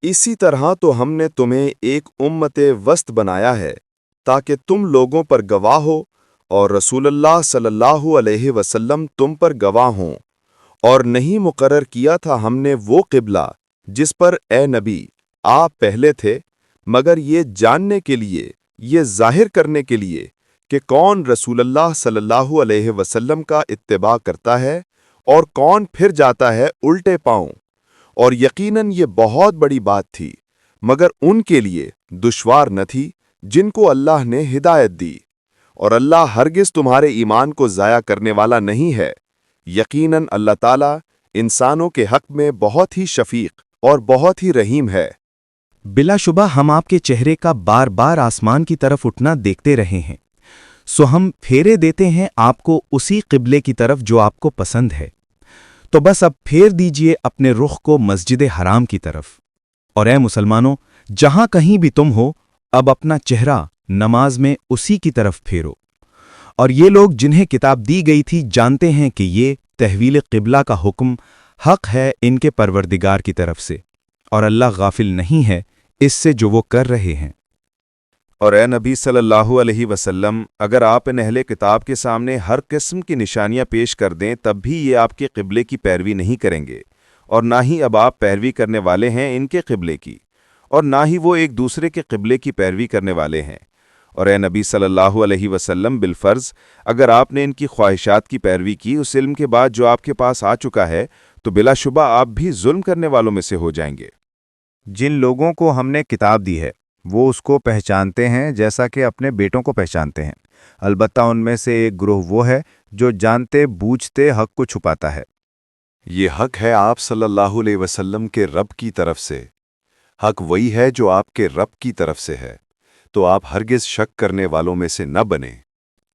A: اسی طرح تو ہم نے تمہیں ایک امت وسط بنایا ہے تاکہ تم لوگوں پر گواہ ہو، اور رسول اللہ صلی اللہ علیہ وسلم تم پر گواہ ہوں۔ اور نہیں مقرر کیا تھا ہم نے وہ قبلہ جس پر اے نبی آپ پہلے تھے، مگر یہ جاننے کے لیے، یہ ظاہر کرنے کے لیے کہ کون رسول اللہ صلی اللہ علیہ وسلم کا اتباع کرتا ہے اور کون پھر جاتا ہے الٹے پاؤں۔ اور یقیناً یہ بہت بڑی بات تھی، مگر ان کے لیے دشوار نہ تھی جن کو اللہ نے ہدایت دی، اور اللہ ہرگز تمہارے ایمان کو ضائع کرنے والا نہیں ہے۔ یقیناً اللہ تعالیٰ انسانوں کے حق میں بہت ہی شفیق اور بہت ہی رحیم ہے۔
I: بلا شبہ ہم آپ کے چہرے کا بار بار آسمان کی طرف اٹھنا دیکھتے رہے ہیں، سو ہم پھیرے دیتے ہیں آپ کو اسی قبلے کی طرف جو آپ کو پسند ہے، تو بس اب پھیر دیجئے اپنے رخ کو مسجد حرام کی طرف۔ اور اے مسلمانوں، جہاں کہیں بھی تم ہو، اب اپنا چہرہ نماز میں اسی کی طرف پھیرو۔ اور یہ لوگ جنہیں کتاب دی گئی تھی جانتے ہیں کہ یہ تحویل قبلہ کا حکم حق ہے ان کے پروردگار کی طرف سے، اور اللہ غافل نہیں ہے اس سے جو وہ کر رہے ہیں۔
K: اور اے نبی صلی اللہ علیہ وسلم، اگر آپ ان اہل کتاب کے سامنے ہر قسم کی نشانیاں پیش کر دیں تب بھی یہ آپ کے قبلے کی پیروی نہیں کریں گے، اور نہ ہی اب آپ پیروی کرنے والے ہیں ان کے قبلے کی، اور نہ ہی وہ ایک دوسرے کے قبلے کی پیروی کرنے والے ہیں۔ اور اے نبی صلی اللہ علیہ وسلم، بالفرض اگر آپ نے ان کی خواہشات کی پیروی کی اس علم کے بعد جو آپ کے پاس آ چکا ہے، تو بلا شبہ آپ بھی ظلم کرنے والوں میں سے ہو جائیں گے۔
C: جن لوگوں کو ہم نے کتاب دی ہے وہ اس کو پہچانتے ہیں جیسا کہ اپنے بیٹوں کو پہچانتے ہیں، البتہ ان میں سے ایک گروہ وہ ہے جو جانتے بوجھتے حق کو چھپاتا ہے۔
L: یہ حق ہے آپ صلی اللہ علیہ وسلم کے رب کی طرف سے، حق وہی ہے جو آپ کے رب کی طرف سے ہے، تو آپ ہرگز شک کرنے والوں میں سے نہ بنیں۔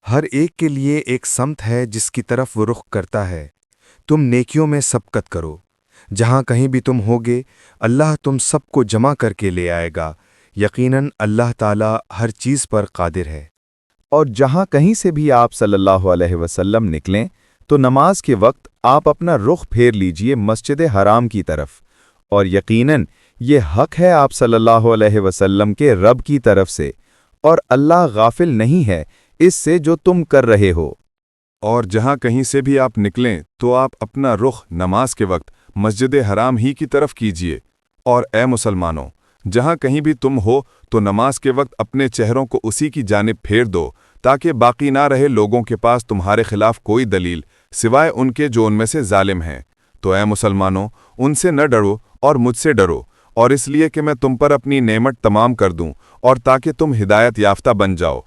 B: ہر ایک کے لیے ایک سمت ہے جس کی طرف وہ رخ کرتا ہے، تم نیکیوں میں سبقت کرو، جہاں کہیں بھی تم ہوگے اللہ تم سب کو جمع کر کے لے آئے گا،
F: یقیناً اللہ تعالیٰ ہر چیز پر قادر ہے۔
A: اور جہاں کہیں سے بھی آپ صلی اللہ علیہ وسلم نکلیں تو نماز کے وقت آپ اپنا رخ پھیر لیجئے مسجد حرام کی طرف، اور یقیناً یہ حق ہے آپ صلی اللہ علیہ وسلم کے رب کی طرف سے، اور اللہ غافل نہیں ہے اس سے جو تم کر رہے ہو۔
E: اور جہاں کہیں سے بھی آپ نکلیں تو آپ اپنا رخ نماز کے وقت مسجد حرام ہی کی طرف کیجیے، اور اے مسلمانوں، جہاں کہیں بھی تم ہو تو نماز کے وقت اپنے چہروں کو اسی کی جانب پھیر دو، تاکہ باقی نہ رہے لوگوں کے پاس تمہارے خلاف کوئی دلیل سوائے ان کے جو ان میں سے ظالم ہیں۔ تو اے مسلمانوں، ان سے نہ ڈرو اور مجھ سے ڈرو، اور اس لیے کہ میں تم پر اپنی نعمت تمام کر دوں اور تاکہ تم ہدایت یافتہ بن جاؤ۔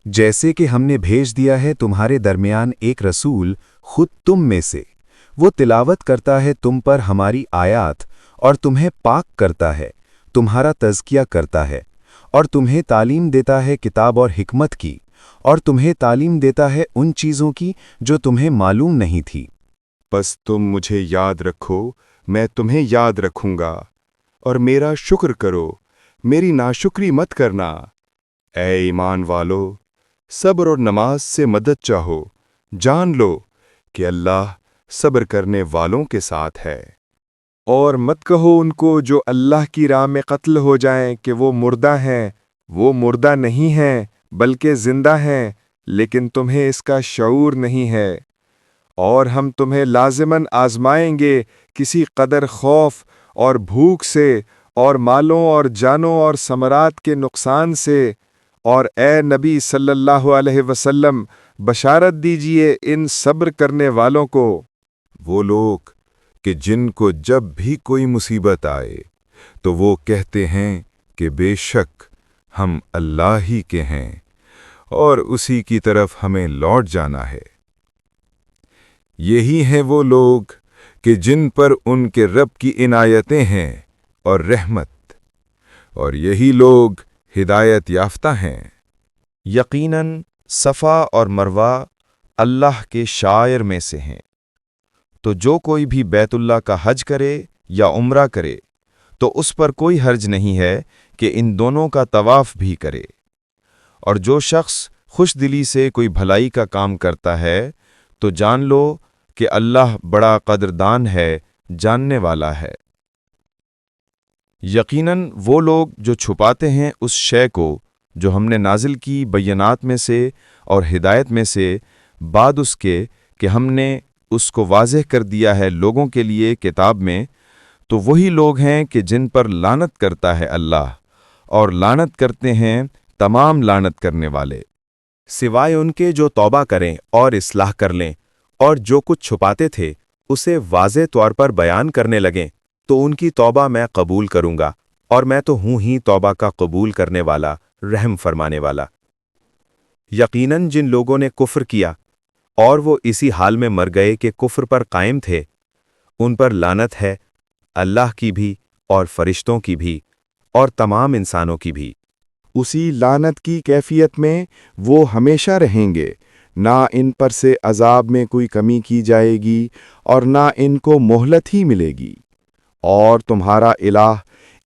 B: جیسے کہ ہم نے بھیج دیا ہے تمہارے درمیان ایک رسول خود تم میں سے، وہ تلاوت کرتا ہے تم پر ہماری آیات اور تمہیں پاک کرتا ہے، تمہارا تزکیہ کرتا ہے، اور تمہیں تعلیم دیتا ہے کتاب اور حکمت کی، اور تمہیں تعلیم دیتا ہے ان چیزوں کی جو تمہیں معلوم نہیں تھی۔
F: بس تم مجھے یاد رکھو، میں تمہیں یاد رکھوں گا، اور میرا شکر کرو، میری ناشکری مت کرنا۔ اے ایمان والو، صبر اور نماز سے مدد چاہو، جان لو کہ اللہ صبر کرنے والوں کے ساتھ ہے۔ اور مت کہو ان کو جو اللہ کی راہ میں قتل ہو جائیں کہ وہ مردہ ہیں، وہ مردہ نہیں ہیں بلکہ زندہ ہیں، لیکن تمہیں اس کا شعور نہیں ہے۔ اور ہم تمہیں لازماً آزمائیں گے کسی قدر خوف اور بھوک سے، اور مالوں اور جانوں اور ثمرات کے نقصان سے، اور اے نبی صلی اللہ علیہ وسلم بشارت دیجئے ان صبر کرنے والوں کو۔ وہ لوگ کہ جن کو جب بھی کوئی مصیبت آئے تو وہ کہتے ہیں کہ بے شک ہم اللہ ہی کے ہیں اور اسی کی طرف ہمیں لوٹ جانا ہے۔ یہی ہیں وہ لوگ کہ جن پر ان کے رب کی عنایتیں ہیں اور رحمت، اور یہی لوگ ہدایت یافتہ ہیں۔
A: یقیناً صفا اور مروہ اللہ کے شعائر میں سے ہیں، تو جو کوئی بھی بیت اللہ کا حج کرے یا عمرہ کرے تو اس پر کوئی حرج نہیں ہے کہ ان دونوں کا طواف بھی کرے۔ اور جو شخص خوش دلی سے کوئی بھلائی کا کام کرتا ہے تو جان لو کہ اللہ بڑا قدردان ہے، جاننے والا ہے۔ یقیناً وہ لوگ جو چھپاتے ہیں اس شے کو جو ہم نے نازل کی بینات میں سے اور ہدایت میں سے، بعد اس کے کہ ہم نے اس کو واضح کر دیا ہے لوگوں کے لیے کتاب میں، تو وہی لوگ ہیں کہ جن پر لعنت کرتا ہے اللہ، اور لعنت کرتے ہیں تمام لعنت کرنے والے،
I: سوائے ان کے جو توبہ کریں اور اصلاح کر لیں، اور جو کچھ چھپاتے تھے اسے واضح طور پر بیان کرنے لگیں، تو ان کی توبہ میں قبول کروں گا، اور میں تو ہوں ہی توبہ کا قبول کرنے والا، رحم فرمانے والا۔ یقیناً جن لوگوں نے کفر کیا اور وہ اسی حال میں مر گئے کہ کفر پر قائم تھے، ان پر لعنت ہے، اللہ کی بھی اور فرشتوں کی بھی اور تمام انسانوں کی بھی۔
F: اسی لعنت کی کیفیت میں وہ ہمیشہ رہیں گے، نہ ان پر سے عذاب میں کوئی کمی کی جائے گی اور نہ ان کو مہلت ہی ملے گی۔ اور تمہارا الہ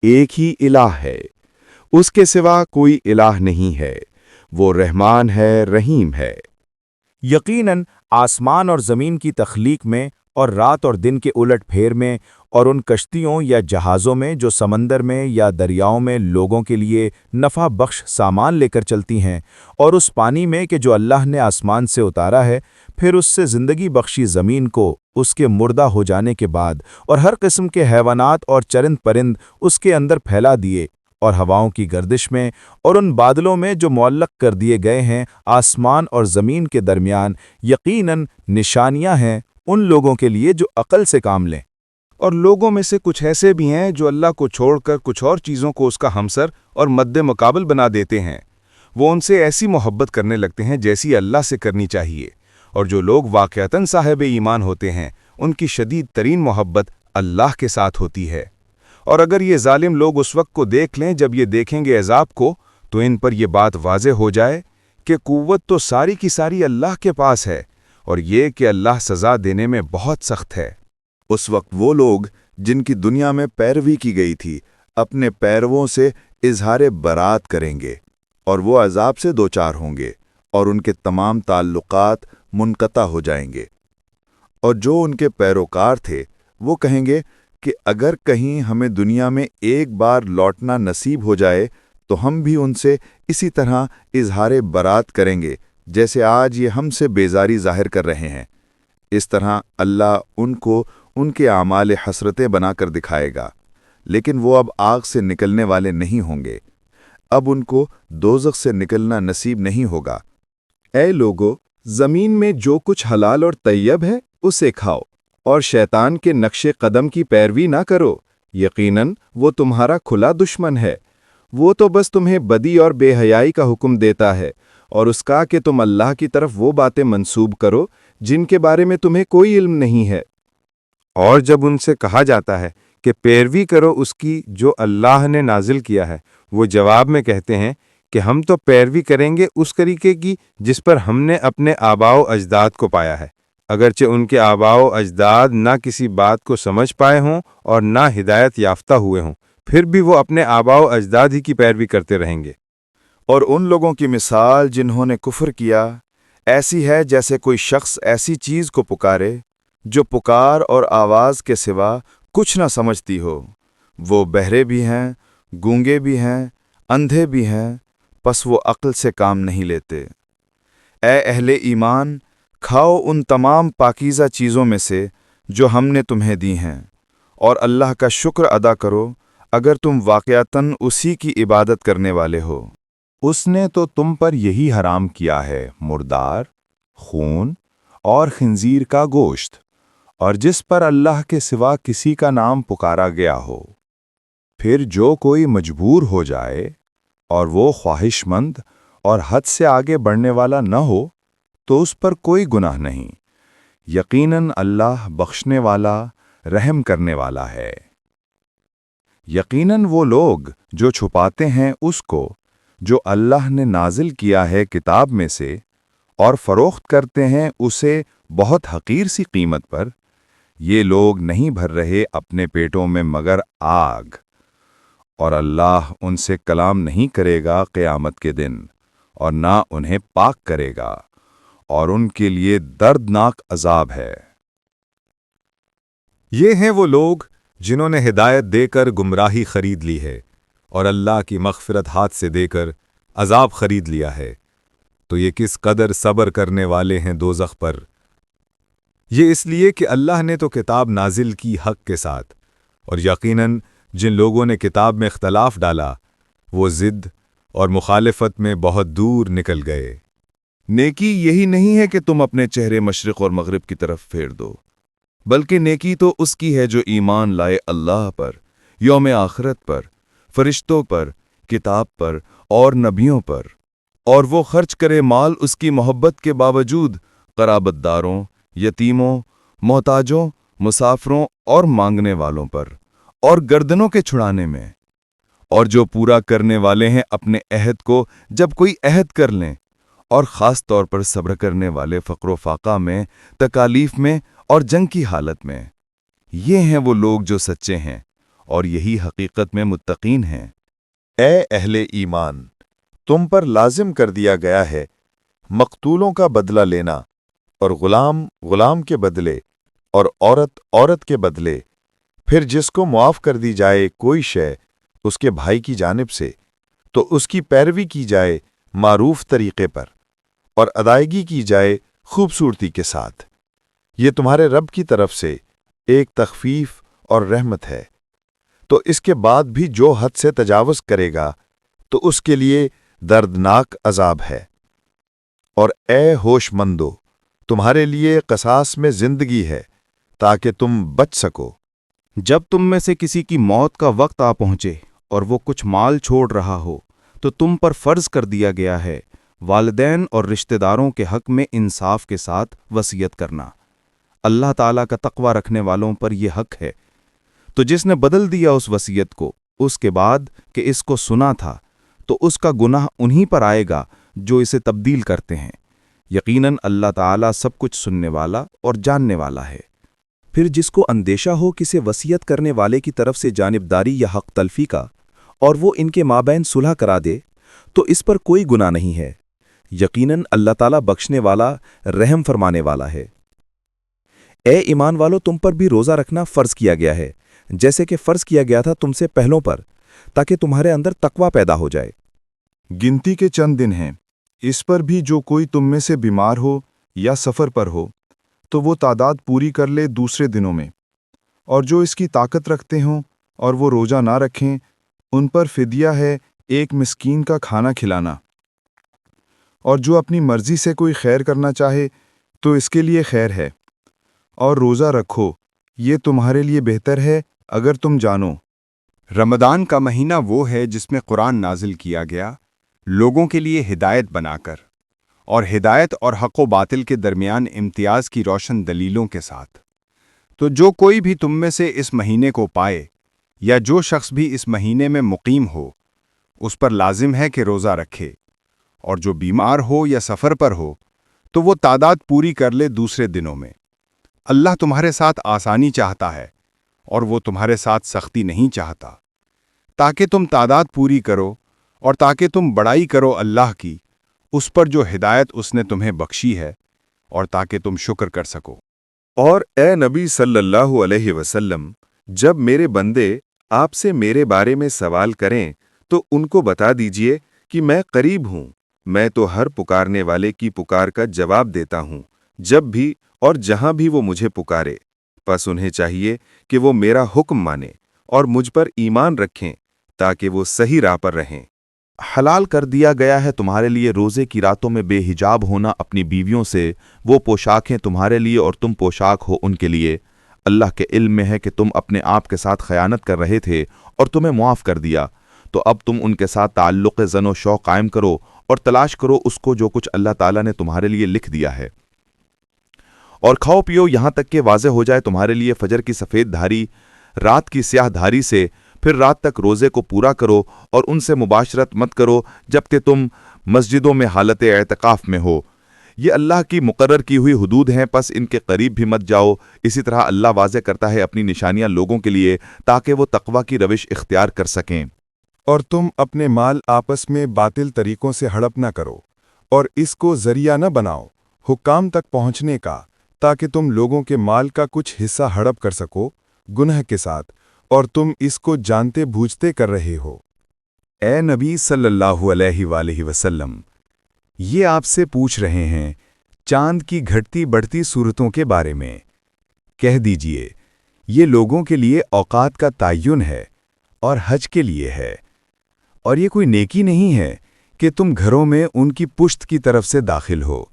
F: ایک ہی الہ ہے، اس کے سوا کوئی الہ نہیں ہے، وہ رحمان ہے، رحیم ہے۔
I: یقیناً آسمان اور زمین کی تخلیق میں اور رات اور دن کے الٹ پھیر میں اور ان کشتیوں یا جہازوں میں جو سمندر میں یا دریاؤں میں لوگوں کے لیے نفع بخش سامان لے کر چلتی ہیں، اور اس پانی میں کہ جو اللہ نے آسمان سے اتارا ہے، پھر اس سے زندگی بخشی زمین کو اس کے مردہ ہو جانے کے بعد، اور ہر قسم کے حیوانات اور چرند پرند اس کے اندر پھیلا دیے، اور ہواؤں کی گردش میں اور ان بادلوں میں جو معلق کر دیے گئے ہیں آسمان اور زمین کے درمیان، یقیناً نشانیاں ہیں ان لوگوں کے لیے جو عقل سے کام لیں۔
F: اور لوگوں میں سے کچھ ایسے بھی ہیں جو اللہ کو چھوڑ کر کچھ اور چیزوں کو اس کا ہمسر اور مد مقابل بنا دیتے ہیں، وہ ان سے ایسی محبت کرنے لگتے ہیں جیسی اللہ سے کرنی چاہیے، اور جو لوگ واقعتاً صاحب ایمان ہوتے ہیں ان کی شدید ترین محبت اللہ کے ساتھ ہوتی ہے۔ اور اگر یہ ظالم لوگ اس وقت کو دیکھ لیں جب یہ دیکھیں گے عذاب کو، تو ان پر یہ بات واضح ہو جائے کہ قوت تو ساری کی ساری اللہ کے پاس ہے، اور یہ کہ اللہ سزا دینے میں بہت سخت ہے۔
J: اس وقت وہ لوگ جن کی دنیا میں پیروی کی گئی تھی اپنے پیرووں سے
G: اظہار برات کریں گے اور وہ عذاب سے دوچار ہوں گے اور ان کے تمام تعلقات منقطع ہو جائیں گے۔ اور جو ان کے پیروکار تھے وہ کہیں گے کہ اگر کہیں ہمیں دنیا میں ایک بار لوٹنا نصیب ہو جائے تو ہم بھی ان سے اسی طرح اظہار برات کریں گے جیسے آج یہ ہم سے بیزاری ظاہر کر رہے ہیں۔ اس طرح اللہ ان کو ان کے اعمال حسرتیں بنا کر دکھائے گا، لیکن وہ اب آگ سے نکلنے والے نہیں ہوں گے، اب ان کو دوزخ سے نکلنا نصیب نہیں ہوگا۔
M: اے لوگو، زمین میں جو کچھ حلال اور طیب ہے اسے کھاؤ، اور شیطان کے نقش قدم کی پیروی نہ کرو، یقیناً وہ تمہارا کھلا دشمن ہے۔ وہ تو بس تمہیں بدی اور بے حیائی کا حکم دیتا ہے، اور اس کا کہ تم اللہ کی طرف وہ باتیں منسوب کرو جن کے بارے میں تمہیں کوئی علم نہیں ہے۔
C: اور جب ان سے کہا جاتا ہے کہ پیروی کرو اس کی جو اللہ نے نازل کیا ہے، وہ جواب میں کہتے ہیں کہ ہم تو پیروی کریں گے اس طریقے کی جس پر ہم نے اپنے آباء و اجداد کو پایا ہے، اگرچہ ان کے آباء و اجداد نہ کسی بات کو سمجھ پائے ہوں اور نہ ہدایت یافتہ ہوئے ہوں، پھر بھی وہ اپنے آباء و اجداد ہی کی پیروی کرتے رہیں گے۔
G: اور ان لوگوں کی مثال جنہوں نے کفر کیا ایسی ہے جیسے کوئی شخص ایسی چیز کو پکارے جو پکار اور آواز کے سوا کچھ نہ سمجھتی ہو۔ وہ بہرے بھی ہیں، گونگے بھی ہیں، اندھے بھی ہیں، پس وہ عقل سے کام نہیں لیتے۔ اے اہل ایمان، کھاؤ ان تمام پاکیزہ چیزوں میں سے جو ہم نے تمہیں دی ہیں، اور اللہ کا شکر ادا کرو اگر تم واقعتاً اسی کی عبادت کرنے والے ہو۔
J: اس نے تو تم پر یہی حرام کیا ہے مردار، خون اور خنزیر کا گوشت، اور جس پر اللہ کے سوا کسی کا نام پکارا گیا ہو۔ پھر جو کوئی مجبور ہو جائے اور وہ خواہش مند اور حد سے آگے بڑھنے والا نہ ہو تو اس پر کوئی گناہ نہیں، یقیناً اللہ بخشنے والا، رحم کرنے والا ہے۔ یقیناً وہ لوگ جو چھپاتے ہیں اس کو جو اللہ نے نازل کیا ہے کتاب میں سے اور فروخت کرتے ہیں اسے بہت حقیر سی قیمت پر، یہ لوگ نہیں بھر رہے اپنے پیٹوں میں مگر آگ، اور اللہ ان سے کلام نہیں کرے گا قیامت کے دن اور نہ انہیں پاک کرے گا، اور ان کے لیے دردناک عذاب ہے۔
F: یہ ہیں وہ لوگ جنہوں نے ہدایت دے کر گمراہی خرید لی ہے اور اللہ کی مغفرت ہاتھ سے دے کر عذاب خرید لیا ہے، تو یہ کس قدر صبر کرنے والے ہیں دوزخ پر۔ یہ اس لیے کہ اللہ نے تو کتاب نازل کی حق کے ساتھ، اور یقیناً جن لوگوں نے کتاب میں اختلاف ڈالا وہ ضد اور مخالفت میں بہت دور نکل گئے۔
G: نیکی یہی نہیں ہے کہ تم اپنے چہرے مشرق اور مغرب کی طرف پھیر دو، بلکہ نیکی تو اس کی ہے جو ایمان لائے اللہ پر، یوم آخرت پر، فرشتوں پر، کتاب پر اور نبیوں پر، اور وہ خرچ کرے مال اس کی محبت کے باوجود قرابت داروں، یتیموں، محتاجوں، مسافروں اور مانگنے والوں پر، اور گردنوں کے چھڑانے میں، اور جو پورا کرنے والے ہیں اپنے عہد کو جب کوئی عہد کر لیں، اور خاص طور پر صبر کرنے والے فقر و فاقہ میں، تکالیف میں اور جنگ کی حالت میں۔ یہ ہیں وہ لوگ جو سچے ہیں اور یہی حقیقت میں متقین ہیں۔
L: اے اہل ایمان، تم پر لازم کر دیا گیا ہے مقتولوں کا بدلہ لینا، اور غلام غلام کے بدلے اور عورت عورت کے بدلے، پھر جس کو معاف کر دی جائے کوئی شے اس کے بھائی کی جانب سے تو اس کی پیروی کی جائے معروف طریقے پر، اور ادائیگی کی جائے خوبصورتی کے ساتھ۔ یہ تمہارے رب کی طرف سے ایک تخفیف اور رحمت ہے۔ تو اس کے بعد بھی جو حد سے تجاوز کرے گا تو اس کے لیے دردناک عذاب ہے۔ اور اے ہوش مندو، تمہارے لیے قصاص میں زندگی ہے تاکہ تم بچ سکو۔
I: جب تم میں سے کسی کی موت کا وقت آ پہنچے اور وہ کچھ مال چھوڑ رہا ہو تو تم پر فرض کر دیا گیا ہے والدین اور رشتہ داروں کے حق میں انصاف کے ساتھ وصیت کرنا۔ اللہ تعالیٰ کا تقوی رکھنے والوں پر یہ حق ہے۔ تو جس نے بدل دیا اس وصیت کو اس کے بعد کہ اس کو سنا تھا تو اس کا گناہ انہی پر آئے گا جو اسے تبدیل کرتے ہیں۔ یقیناً اللہ تعالیٰ سب کچھ سننے والا اور جاننے والا ہے۔
M: پھر جس کو اندیشہ ہو کسی وصیت کرنے والے کی طرف سے جانبداری یا حق تلفی کا،
A: اور وہ ان کے مابین صلح کرا دے تو اس پر کوئی گناہ نہیں ہے۔ یقیناً اللہ تعالیٰ بخشنے والا، رحم فرمانے والا ہے۔ اے ایمان والو، تم پر بھی روزہ رکھنا فرض کیا گیا ہے، جیسے کہ فرض کیا گیا تھا تم سے پہلوں پر، تاکہ تمہارے اندر تقوی پیدا ہو جائے۔
J: گنتی کے چند دن ہیں، اس پر بھی جو کوئی تم میں سے بیمار ہو یا سفر پر ہو تو وہ تعداد پوری کر لے دوسرے دنوں میں، اور جو اس کی طاقت رکھتے ہوں اور وہ روزہ نہ رکھیں ان پر فدیہ ہے ایک مسکین کا کھانا کھلانا، اور جو اپنی مرضی سے کوئی خیر کرنا چاہے تو اس کے لیے خیر ہے، اور روزہ رکھو، یہ تمہارے لیے بہتر ہے اگر تم جانو۔
C: رمضان کا مہینہ وہ ہے جس میں قرآن نازل کیا گیا لوگوں کے لیے ہدایت بنا کر، اور ہدایت اور حق و باطل کے درمیان امتیاز کی روشن دلیلوں کے ساتھ۔ تو جو کوئی بھی تم میں سے اس مہینے کو پائے، یا جو شخص بھی اس مہینے میں مقیم ہو، اس پر لازم ہے کہ روزہ رکھے، اور جو بیمار ہو یا سفر پر ہو تو وہ تعداد پوری کر لے دوسرے دنوں میں۔ اللہ تمہارے ساتھ آسانی چاہتا ہے اور وہ تمہارے ساتھ سختی نہیں چاہتا، تاکہ تم تعداد پوری کرو اور تاکہ تم بڑائی کرو اللہ کی، اس پر جو ہدایت اس نے تمہیں بخشی ہے، اور تاکہ تم شکر کر سکو۔
B: اور اے نبی صلی اللہ علیہ وسلم، جب میرے بندے آپ سے میرے بارے میں سوال کریں تو ان کو بتا دیجئے کہ میں قریب ہوں، میں تو ہر پکارنے والے کی پکار کا جواب دیتا ہوں جب بھی اور جہاں بھی وہ مجھے پکارے۔ پس انہیں چاہیے کہ وہ میرا حکم مانیں اور مجھ پر ایمان رکھیں تاکہ وہ صحیح راہ پر رہیں۔
A: حلال کر دیا گیا ہے تمہارے لیے روزے کی راتوں میں بے حجاب ہونا اپنی بیویوں سے، وہ پوشاکیں تمہارے لیے اور تم پوشاک ہو ان کے لیے۔ اللہ کے علم میں ہے کہ تم اپنے آپ کے ساتھ خیانت کر رہے تھے اور تمہیں معاف کر دیا، تو اب تم ان کے ساتھ تعلق زن و شوق قائم کرو اور تلاش کرو اس کو جو کچھ اللہ تعالیٰ نے تمہارے لیے لکھ دیا ہے، اور کھاؤ پیو یہاں تک کہ واضح ہو جائے تمہارے لیے فجر کی سفید دھاری رات کی سیاہ دھاری سے، پھر رات تک روزے کو پورا کرو اور ان سے مباشرت مت کرو جب کہ تم مسجدوں میں حالت اعتکاف میں ہو۔ یہ اللہ کی مقرر کی ہوئی حدود ہیں، پس ان کے قریب بھی مت جاؤ۔ اسی طرح اللہ واضح کرتا ہے اپنی نشانیاں لوگوں کے لیے تاکہ وہ تقوی کی روش اختیار کر سکیں۔
J: اور تم اپنے مال آپس میں باطل طریقوں سے ہڑپ نہ کرو، اور اس کو ذریعہ نہ بناؤ حکام تک پہنچنے کا، تاکہ تم لوگوں کے مال کا کچھ حصہ ہڑپ کر سکو گناہ کے ساتھ، اور تم اس کو جانتے بوجھتے کر رہے ہو۔
C: اے نبی صلی اللہ علیہ وآلہ وسلم، یہ آپ سے پوچھ رہے ہیں چاند کی گھٹتی بڑھتی صورتوں کے بارے میں۔ کہہ دیجئے یہ لوگوں کے لیے اوقات کا تعین ہے اور حج کے لیے ہے، اور یہ کوئی نیکی نہیں ہے کہ تم گھروں میں ان کی پشت کی طرف سے داخل ہو،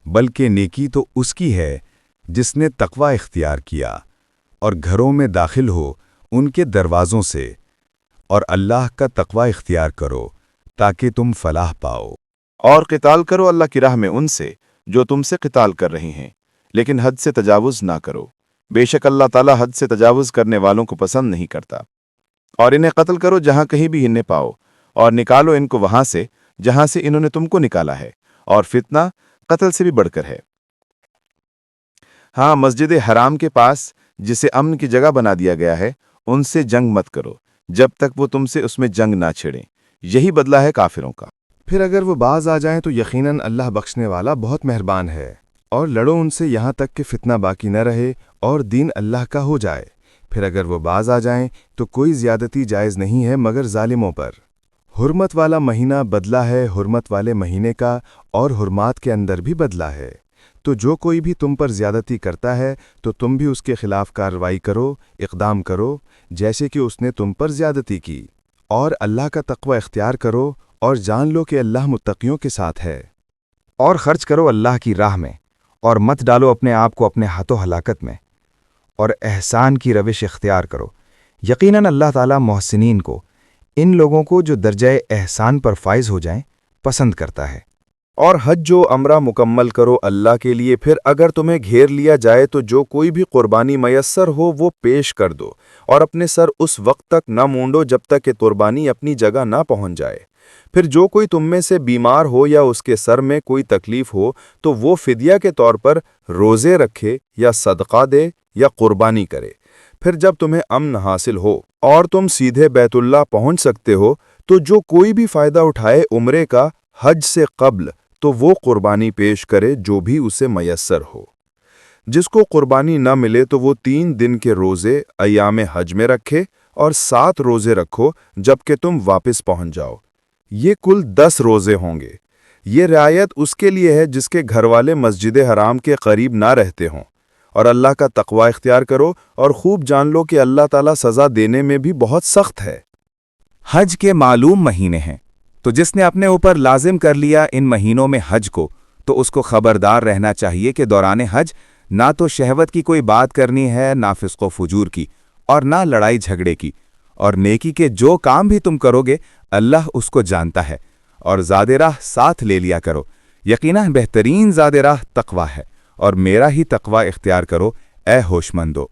C: بلکہ نیکی تو اس کی ہے جس نے تقوی اختیار کیا، اور گھروں میں داخل ہو ان کے دروازوں سے، اور اللہ کا تقوی اختیار کرو تاکہ تم فلاح پاؤ۔
H: اور قتال کرو اللہ کی راہ میں ان سے جو تم سے قتال کر رہے ہیں، لیکن حد سے تجاوز نہ کرو، بے شک اللہ تعالیٰ حد سے تجاوز کرنے والوں کو پسند نہیں کرتا۔ اور انہیں قتل کرو جہاں کہیں بھی انہیں پاؤ، اور نکالو ان کو وہاں سے جہاں سے انہوں نے تم کو نکالا ہے، اور فتنہ قتل سے بھی بڑھ کر ہے۔ ہاں، مسجد حرام کے پاس جسے امن کی جگہ بنا دیا گیا ہے، ان سے جنگ مت کرو جب تک وہ تم سے اس میں جنگ نہ چھڑیں، یہی بدلہ ہے کافروں کا۔
M: پھر اگر وہ باز آ جائیں تو یقیناً اللہ بخشنے والا بہت مہربان ہے، اور لڑو ان سے یہاں تک کہ فتنہ باقی نہ رہے اور دین اللہ کا ہو جائے۔ پھر اگر وہ باز آ جائیں تو کوئی زیادتی جائز نہیں ہے مگر ظالموں پر۔ حرمت والا مہینہ بدلہ ہے حرمت والے مہینے کا، اور حرمات کے اندر بھی بدلہ ہے۔ تو جو کوئی بھی تم پر زیادتی کرتا ہے تو تم بھی اس کے خلاف کارروائی کرو، اقدام کرو جیسے کہ اس نے تم پر زیادتی کی، اور اللہ کا تقوی اختیار کرو، اور جان لو کہ اللہ متقیوں کے ساتھ ہے۔
C: اور خرچ کرو اللہ کی راہ میں، اور مت ڈالو اپنے آپ کو اپنے ہاتھوں ہلاکت میں، اور احسان کی روش اختیار کرو۔ یقیناً اللہ تعالیٰ محسنین کو، ان لوگوں کو جو درجہ احسان پر فائز ہو جائیں، پسند کرتا ہے۔
A: اور حج و عمرہ مکمل کرو اللہ کے لیے، پھر اگر تمہیں گھیر لیا جائے تو جو کوئی بھی قربانی میسر ہو وہ پیش کر دو، اور اپنے سر اس وقت تک نہ مونڈو جب تک کہ قربانی اپنی جگہ نہ پہنچ جائے۔ پھر جو کوئی تم میں سے بیمار ہو یا اس کے سر میں کوئی تکلیف ہو تو وہ فدیہ کے طور پر روزے رکھے یا صدقہ دے یا قربانی کرے۔
G: پھر جب تمہیں امن حاصل ہو اور تم سیدھے بیت اللہ پہنچ سکتے ہو تو جو کوئی بھی فائدہ اٹھائے عمرے کا حج سے قبل تو وہ قربانی پیش کرے جو بھی اسے میسر ہو۔ جس کو قربانی نہ ملے تو وہ 3 دن کے روزے ایام حج میں رکھے اور 7 روزے رکھو جب کہ تم واپس پہنچ جاؤ۔ یہ کل 10 روزے ہوں گے۔ یہ رعایت اس کے لیے ہے جس کے گھر والے مسجد حرام کے قریب نہ رہتے ہوں، اور اللہ کا تقوی اختیار کرو اور خوب جان لو کہ اللہ تعالیٰ سزا دینے میں بھی بہت سخت ہے۔
I: حج کے معلوم مہینے ہیں، تو جس نے اپنے اوپر لازم کر لیا ان مہینوں میں حج کو، تو اس کو خبردار رہنا چاہیے کہ دوران حج نہ تو شہوت کی کوئی بات کرنی ہے، نہ فسق و فجور کی، اور نہ لڑائی جھگڑے کی، اور نیکی کے جو کام بھی تم کرو گے اللہ اس کو جانتا ہے، اور زاد راہ ساتھ لے لیا کرو، یقیناً بہترین زاد راہ تقوی ہے، اور میرا ہی تقوی اختیار کرو اے ہوش مندو۔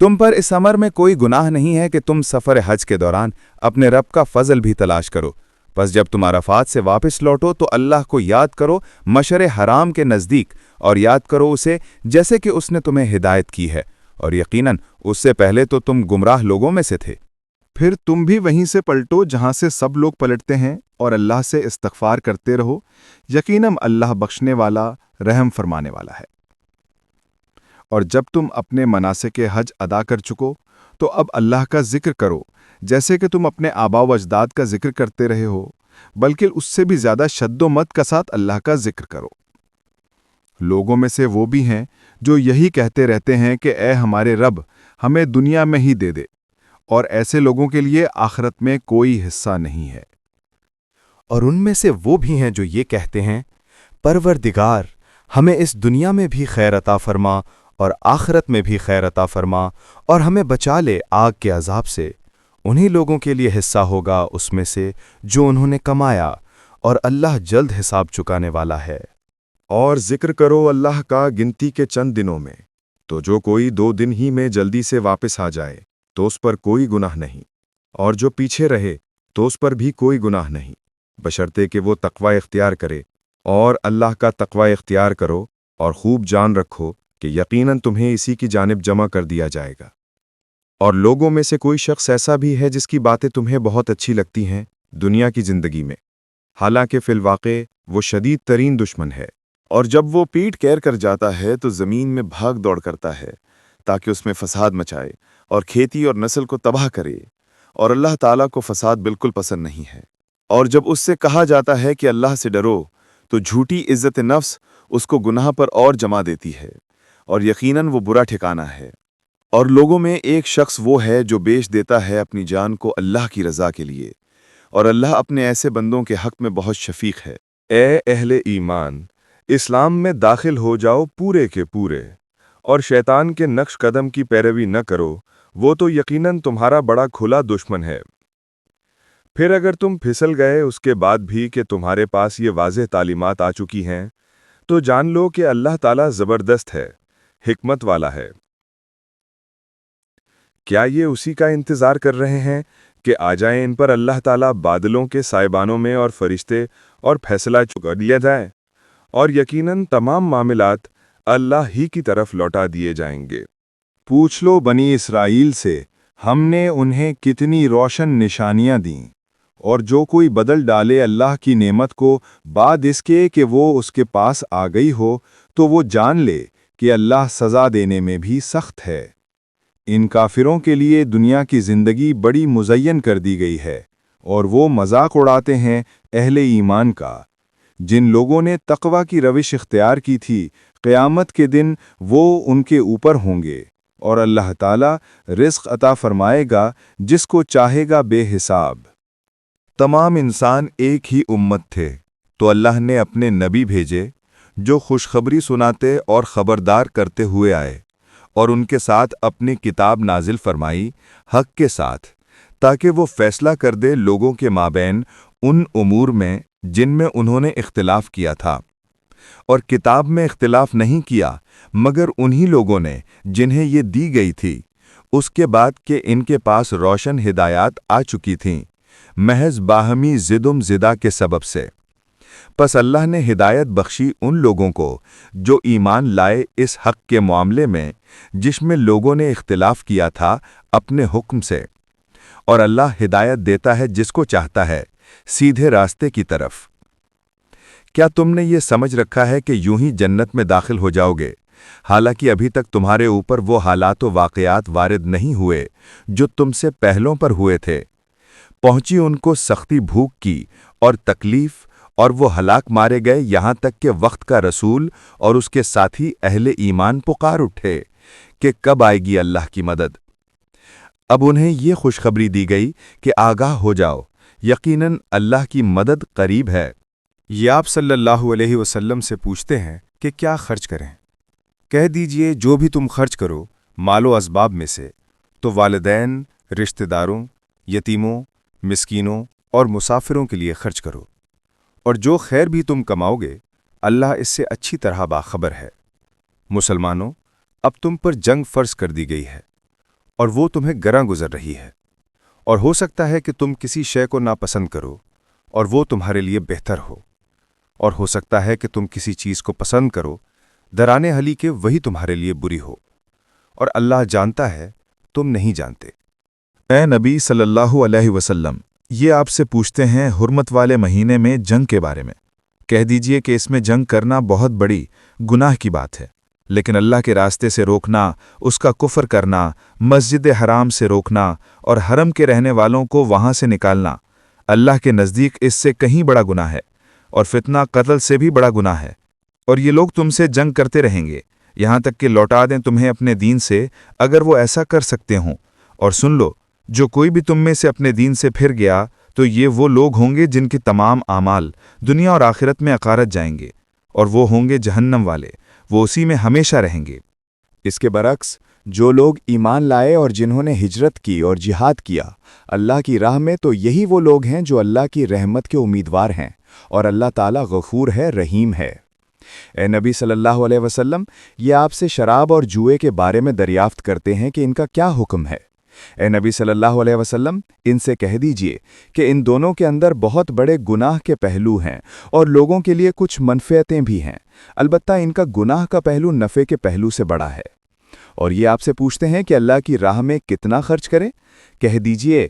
I: تم پر اس امر میں کوئی گناہ نہیں ہے کہ تم سفر حج کے دوران اپنے رب کا فضل بھی تلاش کرو، پس جب تم عرفات سے واپس لوٹو تو اللہ کو یاد کرو مشعر حرام کے نزدیک، اور یاد کرو اسے جیسے کہ اس نے تمہیں ہدایت کی ہے، اور یقیناً اس سے پہلے تو تم گمراہ لوگوں میں سے تھے۔
J: پھر تم بھی وہیں سے پلٹو جہاں سے سب لوگ پلٹتے ہیں، اور اللہ سے استغفار کرتے رہو، یقیناً اللہ بخشنے والا رحم فرمانے والا ہے۔ اور جب تم اپنے مناسک حج ادا کر چکو تو اب اللہ کا ذکر کرو جیسے کہ تم اپنے آبا و اجداد کا ذکر کرتے رہے ہو، بلکہ اس سے بھی زیادہ شد و مت کا ساتھ اللہ کا ذکر کرو۔ لوگوں میں سے وہ بھی ہیں جو یہی کہتے رہتے ہیں کہ اے ہمارے رب ہمیں دنیا میں ہی دے دے، اور ایسے لوگوں کے لیے آخرت میں کوئی حصہ نہیں ہے۔
F: اور ان میں سے وہ بھی ہیں جو یہ کہتے ہیں پروردگار ہمیں اس دنیا میں بھی خیر عطا فرما اور آخرت میں بھی خیر عطا فرما، اور ہمیں بچا لے آگ کے عذاب سے۔ انہی لوگوں کے لیے حصہ ہوگا اس میں سے جو انہوں نے کمایا، اور اللہ جلد حساب چکانے والا ہے۔
G: اور ذکر کرو اللہ کا گنتی کے چند دنوں میں، تو جو کوئی 2 دن ہی میں جلدی سے واپس آ جائے تو اس پر کوئی گناہ نہیں، اور جو پیچھے رہے تو اس پر بھی کوئی گناہ نہیں، بشرطے کہ وہ تقوی اختیار کرے۔ اور اللہ کا تقوی اختیار کرو اور خوب جان رکھو کہ یقیناً تمہیں اسی کی جانب جمع کر دیا جائے گا۔ اور لوگوں میں سے کوئی شخص ایسا بھی ہے جس کی باتیں تمہیں بہت اچھی لگتی ہیں دنیا کی زندگی میں، حالانکہ فی الواقع وہ شدید ترین دشمن ہے، اور جب وہ پیٹ کیر کر جاتا ہے تو زمین میں بھاگ دوڑ کرتا ہے تاکہ اس میں فساد مچائے اور کھیتی اور نسل کو تباہ کرے، اور اللہ تعالیٰ کو فساد بالکل پسند نہیں ہے۔ اور جب اس سے کہا جاتا ہے کہ اللہ سے ڈرو تو جھوٹی عزت نفس اس کو گناہ پر اور جما دیتی ہے، اور یقیناً وہ برا ٹھکانہ ہے۔ اور لوگوں میں ایک شخص وہ ہے جو بیچ دیتا ہے اپنی جان کو اللہ کی رضا کے لیے، اور اللہ اپنے ایسے بندوں کے حق میں بہت شفیق ہے۔
E: اے اہل ایمان، اسلام میں داخل ہو جاؤ پورے کے پورے، اور شیطان کے نقش قدم کی پیروی نہ کرو، وہ تو یقیناً تمہارا بڑا کھلا دشمن ہے۔ پھر اگر تم پھسل گئے اس کے بعد بھی کہ تمہارے پاس یہ واضح تعلیمات آ چکی ہیں، تو جان لو کہ اللہ تعالیٰ زبردست ہے، حکمت والا ہے۔ کیا یہ اسی کا انتظار کر رہے ہیں کہ آ جائیں ان پر اللہ تعالیٰ بادلوں کے سائبانوں میں اور فرشتے اور فیصلہ چکا دیا جائے، اور یقیناً تمام معاملات اللہ ہی کی طرف لوٹا دیے جائیں گے۔
J: پوچھ لو بنی اسرائیل سے ہم نے انہیں کتنی روشن نشانیاں دیں، اور جو کوئی بدل ڈالے اللہ کی نعمت کو بعد اس کے کہ وہ اس کے پاس آ گئی ہو، تو وہ جان لے کہ اللہ سزا دینے میں بھی سخت ہے۔ ان کافروں کے لیے دنیا کی زندگی بڑی مزین کر دی گئی ہے، اور وہ مذاق اڑاتے ہیں اہل ایمان کا۔ جن لوگوں نے تقوی کی روش اختیار کی تھی، قیامت کے دن وہ ان کے اوپر ہوں گے، اور اللہ تعالیٰ رزق عطا فرمائے گا جس کو چاہے گا بے حساب۔
G: تمام انسان ایک ہی امت تھے، تو اللہ نے اپنے نبی بھیجے جو خوشخبری سناتے اور خبردار کرتے ہوئے آئے، اور ان کے ساتھ اپنی کتاب نازل فرمائی حق کے ساتھ، تاکہ وہ فیصلہ کر دے لوگوں کے مابین ان امور میں جن میں انہوں نے اختلاف کیا تھا۔ اور کتاب میں اختلاف نہیں کیا مگر انہی لوگوں نے جنہیں یہ دی گئی تھی، اس کے بعد کہ ان کے پاس روشن ہدایات آ چکی تھیں، محض باہمی زدم زدہ کے سبب سے۔ پس اللہ نے ہدایت بخشی ان لوگوں کو جو ایمان لائے اس حق کے معاملے میں جس میں لوگوں نے اختلاف کیا تھا اپنے حکم سے، اور اللہ ہدایت دیتا ہے جس کو چاہتا ہے سیدھے راستے کی طرف۔ کیا تم نے یہ سمجھ رکھا ہے کہ یوں ہی جنت میں داخل ہو جاؤ گے، حالانکہ ابھی تک تمہارے اوپر وہ حالات و واقعات وارد نہیں ہوئے جو تم سے پہلوں پر ہوئے تھے؟ پہنچی ان کو سختی بھوک کی اور تکلیف، اور وہ ہلاک مارے گئے یہاں تک کہ وقت کا رسول اور اس کے ساتھی اہل ایمان پکار اٹھے کہ کب آئے گی اللہ کی مدد۔ اب انہیں یہ خوشخبری دی گئی کہ آگاہ ہو جاؤ، یقیناً اللہ کی مدد قریب ہے۔
C: یہ آپ صلی اللہ علیہ وسلم سے پوچھتے ہیں کہ کیا خرچ کریں؟ کہہ دیجئے جو بھی تم خرچ کرو مال و اسباب میں سے تو والدین، رشتہ داروں، یتیموں، مسکینوں اور مسافروں کے لیے خرچ کرو، اور جو خیر بھی تم کماؤ گے اللہ اس سے اچھی طرح باخبر ہے۔ مسلمانوں، اب تم پر جنگ فرض کر دی گئی ہے اور وہ تمہیں گراں گزر رہی ہے، اور ہو سکتا ہے کہ تم کسی شے کو ناپسند کرو اور وہ تمہارے لیے بہتر ہو، اور ہو سکتا ہے کہ تم کسی چیز کو پسند کرو درانے حلی کے وہی تمہارے لیے بری ہو، اور اللہ جانتا ہے تم نہیں جانتے۔
J: اے نبی صلی اللہ علیہ وسلم، یہ آپ سے پوچھتے ہیں حرمت والے مہینے میں جنگ کے بارے میں۔ کہہ دیجئے کہ اس میں جنگ کرنا بہت بڑی گناہ کی بات ہے، لیکن اللہ کے راستے سے روکنا، اس کا کفر کرنا، مسجد حرام سے روکنا اور حرم کے رہنے والوں کو وہاں سے نکالنا اللہ کے نزدیک اس سے کہیں بڑا گناہ ہے، اور فتنہ قتل سے بھی بڑا گناہ ہے۔ اور یہ لوگ تم سے جنگ کرتے رہیں گے یہاں تک کہ لوٹا دیں تمہیں اپنے دین سے اگر وہ ایسا کر سکتے ہوں۔ اور سن لو، جو کوئی بھی تم میں سے اپنے دین سے پھر گیا تو یہ وہ لوگ ہوں گے جن کے تمام اعمال دنیا اور آخرت میں عقارت جائیں گے، اور وہ ہوں گے جہنم والے، وہ اسی میں ہمیشہ رہیں گے۔
H: اس کے برعکس جو لوگ ایمان لائے اور جنہوں نے ہجرت کی اور جہاد کیا اللہ کی راہ میں، تو یہی وہ لوگ ہیں جو اللہ کی رحمت کے امیدوار ہیں، اور اللہ تعالیٰ غفور ہے، رحیم ہے۔ اے نبی صلی اللہ علیہ وسلم، یہ آپ سے شراب اور جوئے کے بارے میں دریافت کرتے ہیں کہ ان کا کیا حکم ہے۔ اے نبی صلی اللہ علیہ وسلم، ان سے کہہ دیجئے کہ ان دونوں کے اندر بہت بڑے گناہ کے پہلو ہیں اور لوگوں کے لیے کچھ منفعتیں بھی ہیں، البتہ ان کا گناہ کا پہلو نفع کے پہلو سے بڑا ہے۔ اور یہ آپ سے پوچھتے ہیں کہ اللہ کی راہ میں کتنا خرچ کریں؟ کہہ دیجئے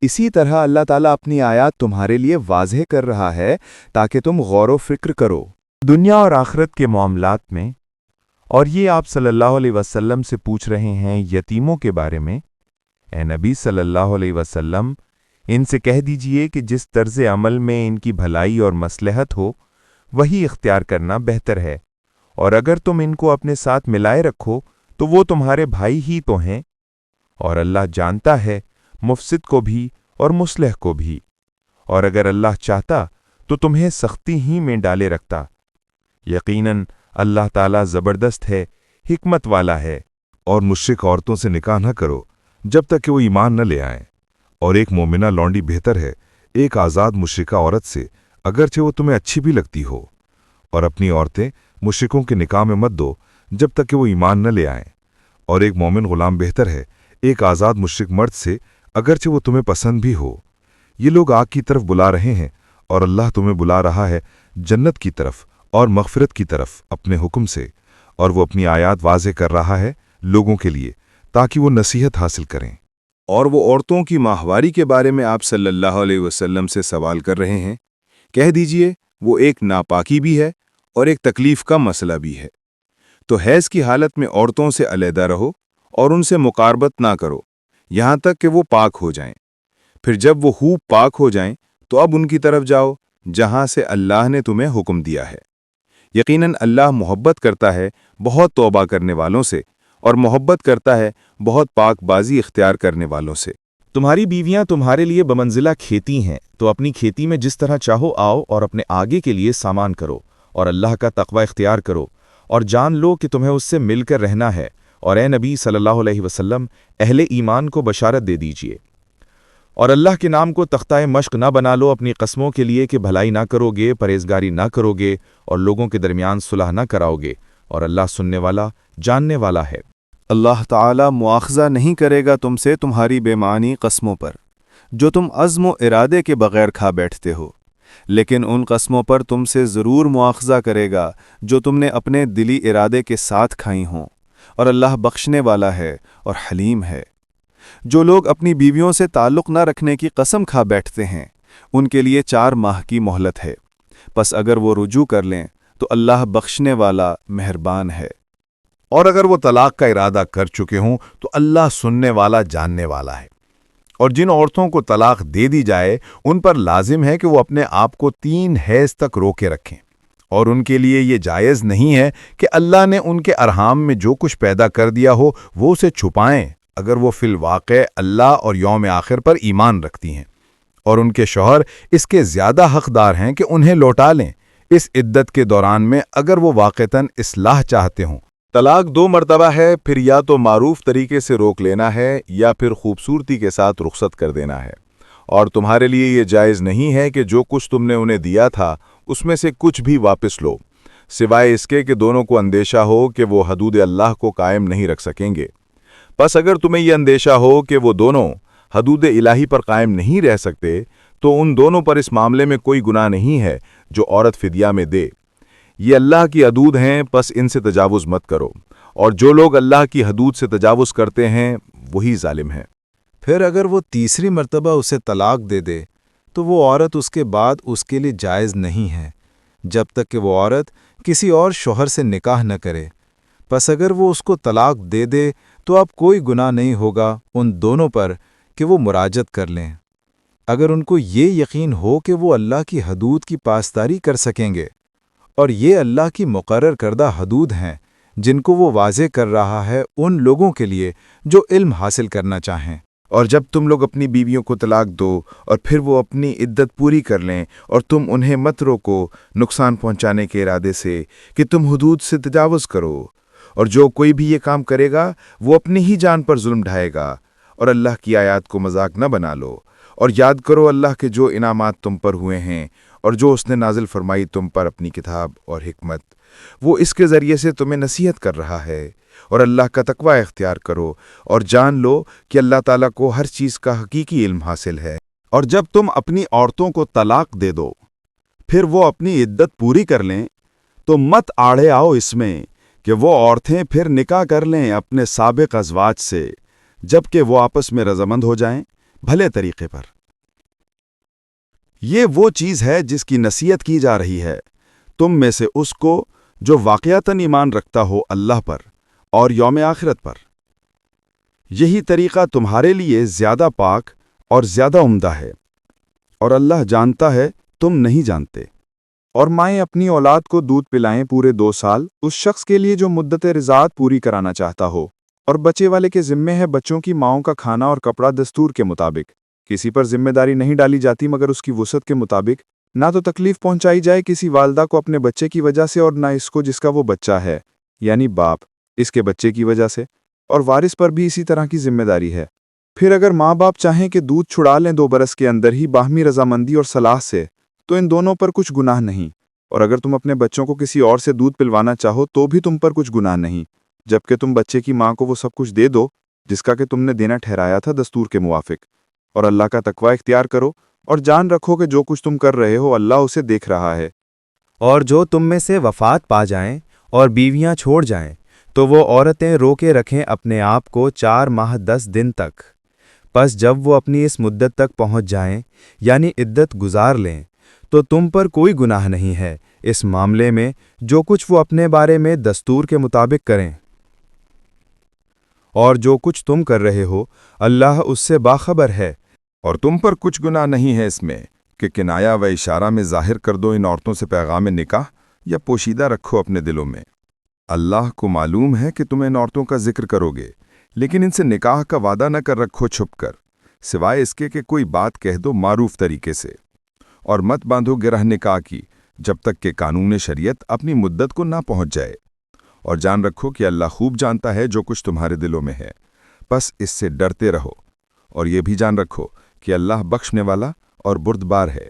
H: اسی طرح اللہ تعالیٰ اپنی آیات تمہارے لیے واضح کر رہا ہے تاکہ تم غور و فکر کرو
N: دنیا اور آخرت کے معاملات میں۔ اور یہ آپ صلی اللہ علیہ وسلم سے پوچھ رہے ہیں یتیموں کے بارے میں۔ اے نبی صلی اللہ علیہ وسلم، ان سے کہہ دیجئے کہ جس طرز عمل میں ان کی بھلائی اور مصلحت ہو وہی اختیار کرنا بہتر ہے، اور اگر تم ان کو اپنے ساتھ ملائے رکھو تو وہ تمہارے بھائی ہی تو ہیں، اور اللہ جانتا ہے مفسد کو بھی اور مصلح کو بھی، اور اگر اللہ چاہتا تو تمہیں سختی ہی میں ڈالے رکھتا۔ یقیناً اللہ تعالیٰ زبردست ہے، حکمت والا ہے۔
F: اور مشرک عورتوں سے نکاح نہ کرو جب تک کہ وہ ایمان نہ لے آئیں، اور ایک مومنہ لونڈی بہتر ہے ایک آزاد مشرکہ عورت سے، اگرچہ وہ تمہیں اچھی بھی لگتی ہو۔ اور اپنی عورتیں مشرکوں کے نکاح میں مت دو جب تک کہ وہ ایمان نہ لے آئیں، اور ایک مومن غلام بہتر ہے ایک آزاد مشرک مرد سے، اگرچہ وہ تمہیں پسند بھی ہو۔ یہ لوگ آگ کی طرف بلا رہے ہیں اور اللہ تمہیں بلا رہا ہے جنت کی طرف اور مغفرت کی طرف اپنے حکم سے، اور وہ اپنی آیات واضح کر رہا ہے لوگوں کے لیے تاکہ وہ نصیحت حاصل کریں۔
C: اور وہ عورتوں کی ماہواری کے بارے میں آپ صلی اللہ علیہ وسلم سے سوال کر رہے ہیں۔ کہہ دیجئے وہ ایک ناپاکی بھی ہے اور ایک تکلیف کا مسئلہ بھی ہے، تو حیض کی حالت میں عورتوں سے علیحدہ رہو اور ان سے مقاربت نہ کرو یہاں تک کہ وہ پاک ہو جائیں۔ پھر جب وہ خوب پاک ہو جائیں تو اب ان کی طرف جاؤ جہاں سے اللہ نے تمہیں حکم دیا ہے۔ یقیناً اللہ محبت کرتا ہے بہت توبہ کرنے والوں سے، اور محبت کرتا ہے بہت پاک بازی اختیار کرنے والوں سے۔
H: تمہاری بیویاں تمہارے لیے بمنزلہ کھیتی ہیں، تو اپنی کھیتی میں جس طرح چاہو آؤ اور اپنے آگے کے لیے سامان کرو، اور اللہ کا تقوی اختیار کرو، اور جان لو کہ تمہیں اس سے مل کر رہنا ہے۔ اور اے نبی صلی اللہ علیہ وسلم، اہل ایمان کو بشارت دے دیجئے، اور اللہ کے نام کو تختہ مشق نہ بنا لو اپنی قسموں کے لیے کہ بھلائی نہ کرو گے، پرہیزگاری نہ کرو گے، اور لوگوں کے درمیان صلح نہ کراؤ گے، اور اللہ سننے والا، جاننے والا ہے۔
C: اللہ تعالیٰ مواخذہ نہیں کرے گا تم سے تمہاری بے معنی قسموں پر جو تم عزم و ارادے کے بغیر کھا بیٹھتے ہو، لیکن ان قسموں پر تم سے ضرور مواخذہ کرے گا جو تم نے اپنے دلی ارادے کے ساتھ کھائی ہوں، اور اللہ بخشنے والا ہے اور حلیم ہے۔ جو لوگ اپنی بیویوں سے تعلق نہ رکھنے کی قسم کھا بیٹھتے ہیں ان کے لیے 4 ماہ کی مہلت ہے، پس اگر وہ رجوع کر لیں تو اللہ بخشنے والا مہربان ہے۔
L: اور اگر وہ طلاق کا ارادہ کر چکے ہوں تو اللہ سننے والا جاننے والا ہے۔ اور جن عورتوں کو طلاق دے دی جائے ان پر لازم ہے کہ وہ اپنے آپ کو 3 حیض تک روکے رکھیں، اور ان کے لیے یہ جائز نہیں ہے کہ اللہ نے ان کے ارحام میں جو کچھ پیدا کر دیا ہو وہ اسے چھپائیں، اگر وہ فی الواقع اللہ اور یوم آخر پر ایمان رکھتی ہیں، اور ان کے شوہر اس کے زیادہ حقدار ہیں کہ انہیں لوٹا لیں اس عدت کے دوران میں اگر وہ واقعتاً اصلاح چاہتے ہوں۔
E: طلاق 2 مرتبہ ہے، پھر یا تو معروف طریقے سے روک لینا ہے یا پھر خوبصورتی کے ساتھ رخصت کر دینا ہے، اور تمہارے لیے یہ جائز نہیں ہے کہ جو کچھ تم نے انہیں دیا تھا اس میں سے کچھ بھی واپس لو، سوائے اس کے کہ دونوں کو اندیشہ ہو کہ وہ حدود اللہ کو قائم نہیں رکھ سکیں گے۔ پس اگر تمہیں یہ اندیشہ ہو کہ وہ دونوں حدود الہی پر قائم نہیں رہ سکتے تو ان دونوں پر اس معاملے میں کوئی گناہ نہیں ہے جو عورت فدیہ میں دے۔ یہ اللہ کی حدود ہیں، پس ان سے تجاوز مت کرو، اور جو لوگ اللہ کی حدود سے تجاوز کرتے ہیں وہی ظالم ہیں۔
C: پھر اگر وہ تیسری مرتبہ اسے طلاق دے دے تو وہ عورت اس کے بعد اس کے لیے جائز نہیں ہے جب تک کہ وہ عورت کسی اور شوہر سے نکاح نہ کرے۔ پس اگر وہ اس کو طلاق دے دے تو اب کوئی گناہ نہیں ہوگا ان دونوں پر کہ وہ مراجعت کر لیں، اگر ان کو یہ یقین ہو کہ وہ اللہ کی حدود کی پاسداری کر سکیں گے، اور یہ اللہ کی مقرر کردہ حدود ہیں جن کو وہ واضح کر رہا ہے ان لوگوں کے لیے جو علم حاصل کرنا چاہیں۔
G: اور جب تم لوگ اپنی بیویوں کو طلاق دو اور پھر وہ اپنی عدت پوری کر لیں اور تم انہیں مت روکو نقصان پہنچانے کے ارادے سے کہ تم حدود سے تجاوز کرو، اور جو کوئی بھی یہ کام کرے گا وہ اپنی ہی جان پر ظلم ڈھائے گا، اور اللہ کی آیات کو مذاق نہ بنا لو، اور یاد کرو اللہ کے جو انعامات تم پر ہوئے ہیں اور جو اس نے نازل فرمائی تم پر اپنی کتاب اور حکمت، وہ اس کے ذریعے سے تمہیں نصیحت کر رہا ہے، اور اللہ کا تقوی اختیار کرو اور جان لو کہ اللہ تعالیٰ کو ہر چیز کا حقیقی علم حاصل ہے۔
E: اور جب تم اپنی عورتوں کو طلاق دے دو پھر وہ اپنی عدت پوری کر لیں تو مت آڑے آؤ اس میں کہ وہ عورتیں پھر نکاح کر لیں اپنے سابق ازواج سے جبکہ وہ آپس میں رضامند ہو جائیں بھلے طریقے پر۔ یہ وہ چیز ہے جس کی نصیحت کی جا رہی ہے تم میں سے اس کو جو واقعتاً ایمان رکھتا ہو اللہ پر اور یوم آخرت پر۔ یہی طریقہ تمہارے لیے زیادہ پاک اور زیادہ عمدہ ہے، اور اللہ جانتا ہے تم نہیں جانتے۔
J: اور مائیں اپنی اولاد کو دودھ پلائیں پورے 2 سال اس شخص کے لیے جو مدت رضاعت پوری کرانا چاہتا ہو، اور بچے والے کے ذمے ہے بچوں کی ماؤں کا کھانا اور کپڑا دستور کے مطابق۔ کسی پر ذمہ داری نہیں ڈالی جاتی مگر اس کی وسعت کے مطابق، نہ تو تکلیف پہنچائی جائے کسی والدہ کو اپنے بچے کی وجہ سے اور نہ اس کو جس کا وہ بچہ ہے یعنی باپ اس کے بچے کی وجہ سے، اور وارث پر بھی اسی طرح کی ذمہ داری ہے۔ پھر اگر ماں باپ چاہیں کہ دودھ چھڑا لیں 2 برس کے اندر ہی باہمی رضامندی اور صلاح سے تو ان دونوں پر کچھ گناہ نہیں، اور اگر تم اپنے بچوں کو کسی اور سے دودھ پلوانا چاہو تو بھی تم پر کچھ گناہ نہیں، جبکہ تم بچے کی ماں کو وہ سب کچھ دے دو جس کا کہ تم نے دینا ٹھہرایا تھا دستور کے موافق، اور اللہ کا تقوی اختیار کرو اور جان رکھو کہ جو کچھ تم کر رہے ہو اللہ اسے دیکھ رہا ہے۔
C: اور جو تم میں سے وفات پا جائیں اور بیویاں چھوڑ جائیں تو وہ عورتیں روکے رکھیں اپنے آپ کو 4 ماہ 10 دن تک، پس جب وہ اپنی اس مدت تک پہنچ جائیں یعنی عدت گزار لیں تو تم پر کوئی گناہ نہیں ہے اس معاملے میں جو کچھ وہ اپنے بارے میں دستور کے مطابق کریں، اور جو کچھ تم کر رہے ہو اللہ اس سے باخبر ہے۔
E: اور تم پر کچھ گناہ نہیں ہے اس میں کہ کنایہ و اشارہ میں ظاہر کر دو ان عورتوں سے پیغام نکاح یا پوشیدہ رکھو اپنے دلوں میں۔ اللہ کو معلوم ہے کہ تم ان عورتوں کا ذکر کرو گے، لیکن ان سے نکاح کا وعدہ نہ کر رکھو چھپ کر، سوائے اس کے کہ کوئی بات کہہ دو معروف طریقے سے، اور مت باندھو گرہ نکاح کی جب تک کہ قانون شریعت اپنی مدت کو نہ پہنچ جائے، اور جان رکھو کہ اللہ خوب جانتا ہے جو کچھ تمہارے دلوں میں ہے، بس اس سے ڈرتے رہو، اور یہ بھی جان رکھو کہ اللہ بخشنے والا اور بردبار ہے۔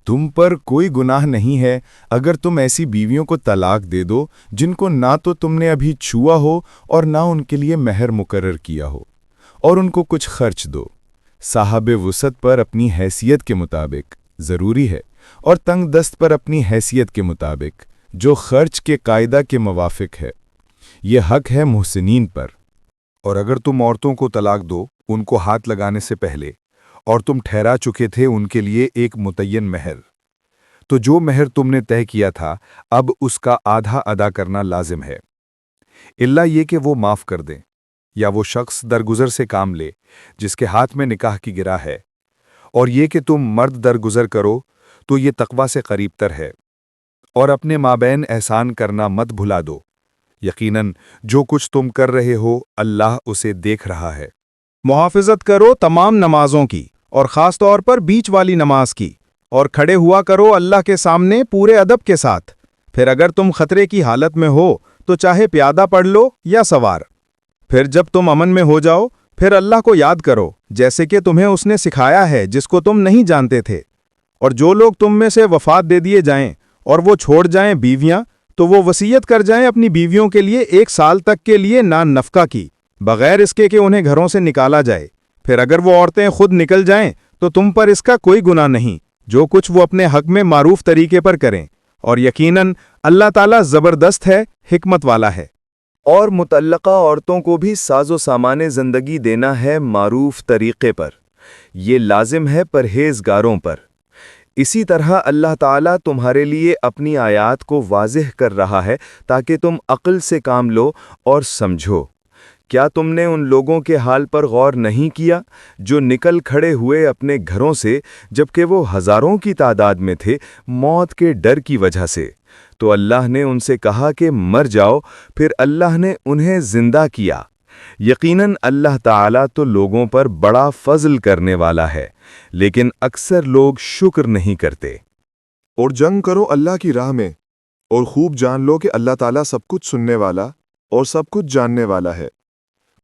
J: تم پر کوئی گناہ نہیں ہے اگر تم ایسی بیویوں کو طلاق دے دو جن کو نہ تو تم نے ابھی چھوا ہو اور نہ ان کے لیے مہر مقرر کیا ہو، اور ان کو کچھ خرچ دو، صاحب وسعت پر اپنی حیثیت کے مطابق ضروری ہے، اور تنگ دست پر اپنی حیثیت کے مطابق جو خرچ کے قاعدہ کے موافق ہے۔ یہ حق ہے محسنین پر۔
F: اور اگر تم عورتوں کو طلاق دو ان کو ہاتھ لگانے سے پہلے اور تم ٹھہرا چکے تھے ان کے لیے ایک متعین مہر، تو جو مہر تم نے طے کیا تھا اب اس کا آدھا ادا کرنا لازم ہے، الا یہ کہ وہ معاف کر دیں یا وہ شخص درگزر سے کام لے جس کے ہاتھ میں نکاح کی گرہ ہے، اور یہ کہ تم مرد درگزر کرو تو یہ تقویٰ سے قریب تر ہے، اور اپنے مابین احسان کرنا مت بھلا دو، یقیناً جو کچھ تم کر رہے ہو اللہ اسے دیکھ رہا ہے۔
I: محافظت کرو تمام نمازوں کی اور خاص طور پر بیچ والی نماز کی، اور کھڑے ہوا کرو اللہ کے سامنے پورے ادب کے ساتھ۔ پھر اگر تم خطرے کی حالت میں ہو تو چاہے پیادہ پڑھ لو یا سوار۔ پھر جب تم امن میں ہو جاؤ پھر اللہ کو یاد کرو جیسے کہ تمہیں اس نے سکھایا ہے جس کو تم نہیں جانتے تھے۔ اور جو لوگ تم میں سے وفات دے دیے جائیں اور وہ چھوڑ جائیں بیویاں تو وہ وصیت کر جائیں اپنی بیویوں کے لیے 1 سال تک کے لیے نان نفقہ کی، بغیر اس کے کہ انہیں گھروں سے نکالا جائے۔ پھر اگر وہ عورتیں خود نکل جائیں تو تم پر اس کا کوئی گناہ نہیں، جو کچھ وہ اپنے حق میں معروف طریقے پر کریں، اور یقیناً اللہ تعالیٰ زبردست ہے، حکمت والا ہے۔
K: اور متعلقہ عورتوں کو بھی ساز و سامان زندگی دینا ہے معروف طریقے پر، یہ لازم ہے پرہیزگاروں پر۔ اسی طرح اللہ تعالیٰ تمہارے لیے اپنی آیات کو واضح کر رہا ہے تاکہ تم عقل سے کام لو اور سمجھو۔ کیا تم نے ان لوگوں کے حال پر غور نہیں کیا جو نکل کھڑے ہوئے اپنے گھروں سے جبکہ وہ ہزاروں کی تعداد میں تھے موت کے ڈر کی وجہ سے؟ تو اللہ نے ان سے کہا کہ مر جاؤ، پھر اللہ نے انہیں زندہ کیا۔ یقیناً اللہ تعالیٰ تو لوگوں پر بڑا فضل کرنے والا ہے، لیکن اکثر لوگ شکر نہیں کرتے۔
E: اور جنگ کرو اللہ کی راہ میں، اور خوب جان لو کہ اللہ تعالیٰ سب کچھ سننے والا اور سب کچھ جاننے والا ہے۔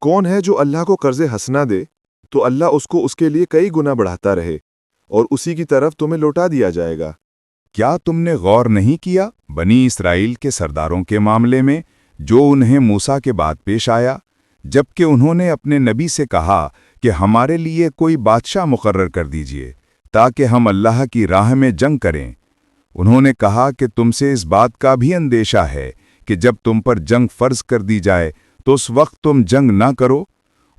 E: کون ہے جو اللہ کو قرض حسنہ دے تو اللہ اس کو اس کے لیے کئی گنا بڑھاتا رہے اور اسی کی طرف تمہیں لوٹا دیا جائے گا۔
J: کیا تم نے غور نہیں کیا بنی اسرائیل کے سرداروں کے معاملے میں جو انہیں موسیٰ کے بعد پیش آیا، جبکہ انہوں نے اپنے نبی سے کہا کہ ہمارے لیے کوئی بادشاہ مقرر کر دیجئے تاکہ ہم اللہ کی راہ میں جنگ کریں؟ انہوں نے کہا کہ تم سے اس بات کا بھی اندیشہ ہے کہ جب تم پر جنگ فرض کر دی جائے تو اس وقت تم جنگ نہ کرو۔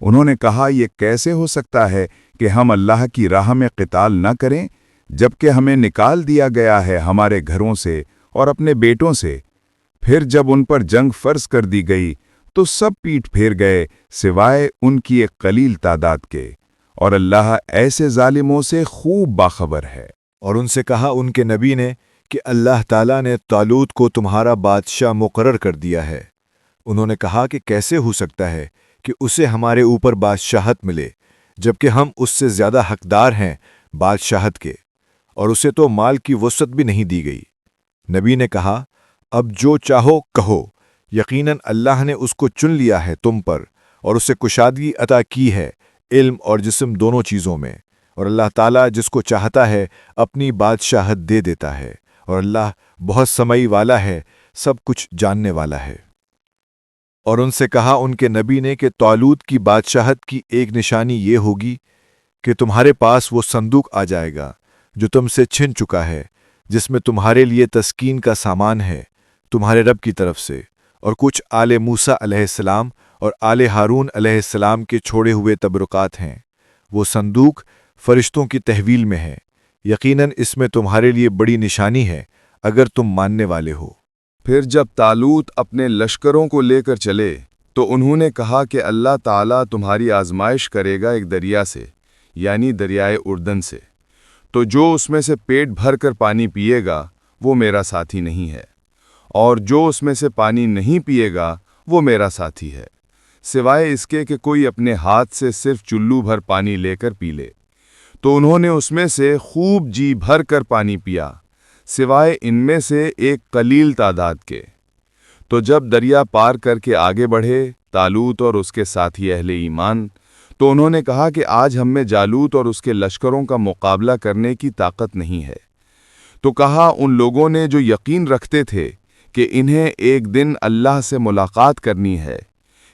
J: انہوں نے کہا یہ کیسے ہو سکتا ہے کہ ہم اللہ کی راہ میں قتال نہ کریں جبکہ ہمیں نکال دیا گیا ہے ہمارے گھروں سے اور اپنے بیٹوں سے۔ پھر جب ان پر جنگ فرض کر دی گئی تو سب پیٹ پھیر گئے سوائے ان کی ایک قلیل تعداد کے، اور اللہ ایسے ظالموں سے خوب باخبر ہے۔
B: اور ان سے کہا ان کے نبی نے کہ اللہ تعالیٰ نے طالوت کو تمہارا بادشاہ مقرر کر دیا ہے۔ انہوں نے کہا کہ کیسے ہو سکتا ہے کہ اسے ہمارے اوپر بادشاہت ملے جبکہ ہم اس سے زیادہ حقدار ہیں بادشاہت کے، اور اسے تو مال کی وسعت بھی نہیں دی گئی۔ نبی نے کہا اب جو چاہو کہو، یقیناً اللہ نے اس کو چن لیا ہے تم پر اور اسے کشادگی عطا کی ہے علم اور جسم دونوں چیزوں میں، اور اللہ تعالیٰ جس کو چاہتا ہے اپنی بادشاہت دے دیتا ہے، اور اللہ بہت سمعی والا ہے، سب کچھ جاننے والا ہے۔ اور ان سے کہا ان کے نبی نے کہ طالوت کی بادشاہت کی ایک نشانی یہ ہوگی کہ تمہارے پاس وہ صندوق آ جائے گا جو تم سے چھن چکا ہے، جس میں تمہارے لیے تسکین کا سامان ہے تمہارے رب کی طرف سے، اور کچھ آل موسیٰ علیہ السلام اور آل ہارون علیہ السلام کے چھوڑے ہوئے تبرکات ہیں۔ وہ صندوق فرشتوں کی تحویل میں ہے، یقیناً اس میں تمہارے لیے بڑی نشانی ہے اگر تم ماننے والے ہو۔
G: پھر جب طالوت اپنے لشکروں کو لے کر چلے تو انہوں نے کہا کہ اللہ تعالیٰ تمہاری آزمائش کرے گا ایک دریا سے، یعنی دریائے اردن سے، تو جو اس میں سے پیٹ بھر کر پانی پیے گا وہ میرا ساتھی نہیں ہے، اور جو اس میں سے پانی نہیں پیے گا وہ میرا ساتھی ہے، سوائے اس کے کہ کوئی اپنے ہاتھ سے صرف چلو بھر پانی لے کر پی لے۔ تو انہوں نے اس میں سے خوب جی بھر کر پانی پیا، سوائے ان میں سے ایک قلیل تعداد کے۔ تو جب دریا پار کر کے آگے بڑھے طالوت اور اس کے ساتھی اہل ایمان، تو انہوں نے کہا کہ آج ہم میں جالوت اور اس کے لشکروں کا مقابلہ کرنے کی طاقت نہیں ہے۔ تو کہا ان لوگوں نے جو یقین رکھتے تھے کہ انہیں ایک دن اللہ سے ملاقات کرنی ہے،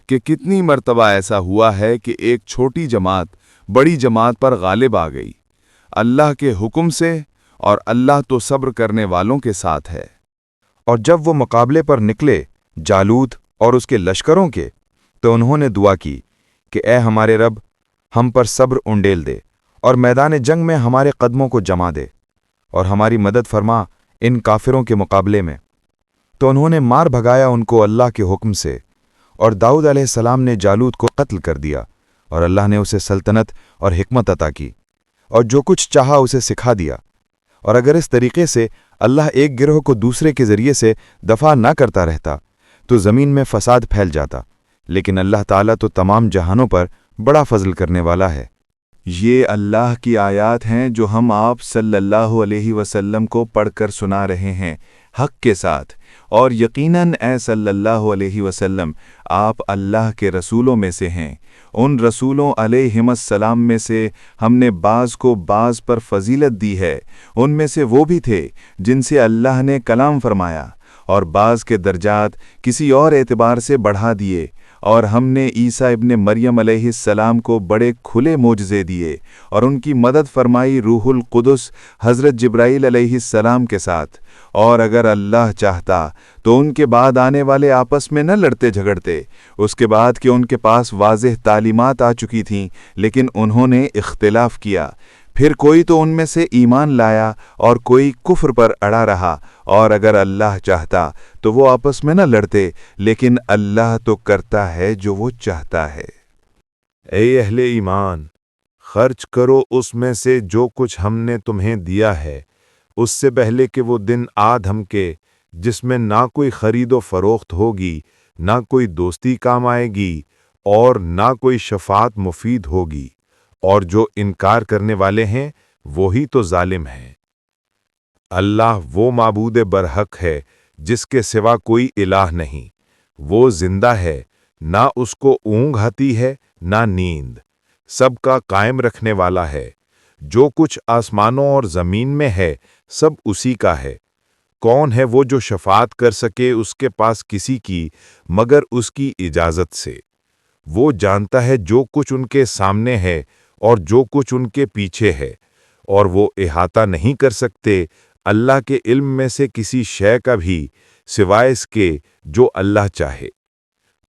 G: کہ کتنی مرتبہ ایسا ہوا ہے کہ ایک چھوٹی جماعت بڑی جماعت پر غالب آ گئی اللہ کے حکم سے، اور اللہ تو صبر کرنے والوں کے ساتھ ہے۔
F: اور جب وہ مقابلے پر نکلے جالوت اور اس کے لشکروں کے، تو انہوں نے دعا کی کہ اے ہمارے رب، ہم پر صبر انڈیل دے اور میدان جنگ میں ہمارے قدموں کو جما دے اور ہماری مدد فرما ان کافروں کے مقابلے میں۔ تو انہوں نے مار بھگایا ان کو اللہ کے حکم سے، اور داؤد علیہ السلام نے جالوت کو قتل کر دیا، اور اللہ نے اسے سلطنت اور حکمت عطا کی، اور جو کچھ چاہا اسے سکھا دیا۔ اور اگر اس طریقے سے اللہ ایک گروہ کو دوسرے کے ذریعے سے دفاع نہ کرتا رہتا تو زمین میں فساد پھیل جاتا، لیکن اللہ تعالیٰ تو تمام جہانوں پر بڑا فضل کرنے والا ہے۔
G: یہ اللہ کی آیات ہیں جو ہم آپ صلی اللہ علیہ وسلم کو پڑھ کر سنا رہے ہیں حق کے ساتھ، اور یقیناً اے صلی اللہ علیہ وسلم آپ اللہ کے رسولوں میں سے ہیں۔ ان رسولوں علیہم السلام میں سے ہم نے بعض کو بعض پر فضیلت دی ہے، ان میں سے وہ بھی تھے جن سے اللہ نے کلام فرمایا، اور بعض کے درجات کسی اور اعتبار سے بڑھا دیے، اور ہم نے عیسیٰ ابن مریم علیہ السلام کو بڑے کھلے معجزے دیے، اور ان کی مدد فرمائی روح القدس حضرت جبرائیل علیہ السلام کے ساتھ۔ اور اگر اللہ چاہتا تو ان کے بعد آنے والے آپس میں نہ لڑتے جھگڑتے، اس کے بعد کہ ان کے پاس واضح تعلیمات آ چکی تھیں، لیکن انہوں نے اختلاف کیا۔ پھر کوئی تو ان میں سے ایمان لایا اور کوئی کفر پر اڑا رہا، اور اگر اللہ چاہتا تو وہ آپس میں نہ لڑتے، لیکن اللہ تو کرتا ہے جو وہ چاہتا ہے۔
F: اے اہل ایمان، خرچ کرو اس میں سے جو کچھ ہم نے تمہیں دیا ہے، اس سے پہلے کہ وہ دن آ دھمکے جس میں نہ کوئی خرید و فروخت ہوگی، نہ کوئی دوستی کام آئے گی، اور نہ کوئی شفاعت مفید ہوگی، اور جو انکار کرنے والے ہیں وہی تو ظالم ہیں۔ اللہ وہ معبود برحق ہے جس کے سوا کوئی الہ نہیں، وہ زندہ ہے، نہ اس کو اونگ آتی ہے نہ نیند، سب کا قائم رکھنے والا ہے۔ جو کچھ آسمانوں اور زمین میں ہے سب اسی کا ہے۔ کون ہے وہ جو شفاعت کر سکے اس کے پاس کسی کی مگر اس کی اجازت سے؟ وہ جانتا ہے جو کچھ ان کے سامنے ہے اور جو کچھ ان کے پیچھے ہے، اور وہ احاطہ نہیں کر سکتے اللہ کے علم میں سے کسی شے کا بھی سوائے اس کے جو اللہ چاہے۔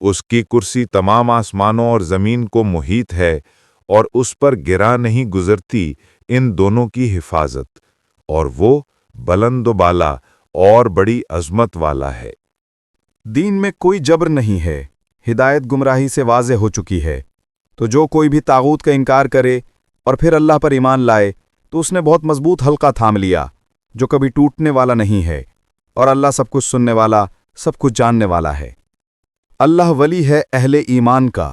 F: اس کی کرسی تمام آسمانوں اور زمین کو محیط ہے، اور اس پر گرا نہیں گزرتی ان دونوں کی حفاظت، اور وہ بلند و بالا اور بڑی عظمت والا ہے۔
C: دین میں کوئی جبر نہیں ہے، ہدایت گمراہی سے واضح ہو چکی ہے۔ تو جو کوئی بھی طاغوت کا انکار کرے اور پھر اللہ پر ایمان لائے تو اس نے بہت مضبوط حلقہ تھام لیا جو کبھی ٹوٹنے والا نہیں ہے، اور اللہ سب کچھ سننے والا، سب کچھ جاننے والا ہے۔ اللہ ولی ہے اہل ایمان کا،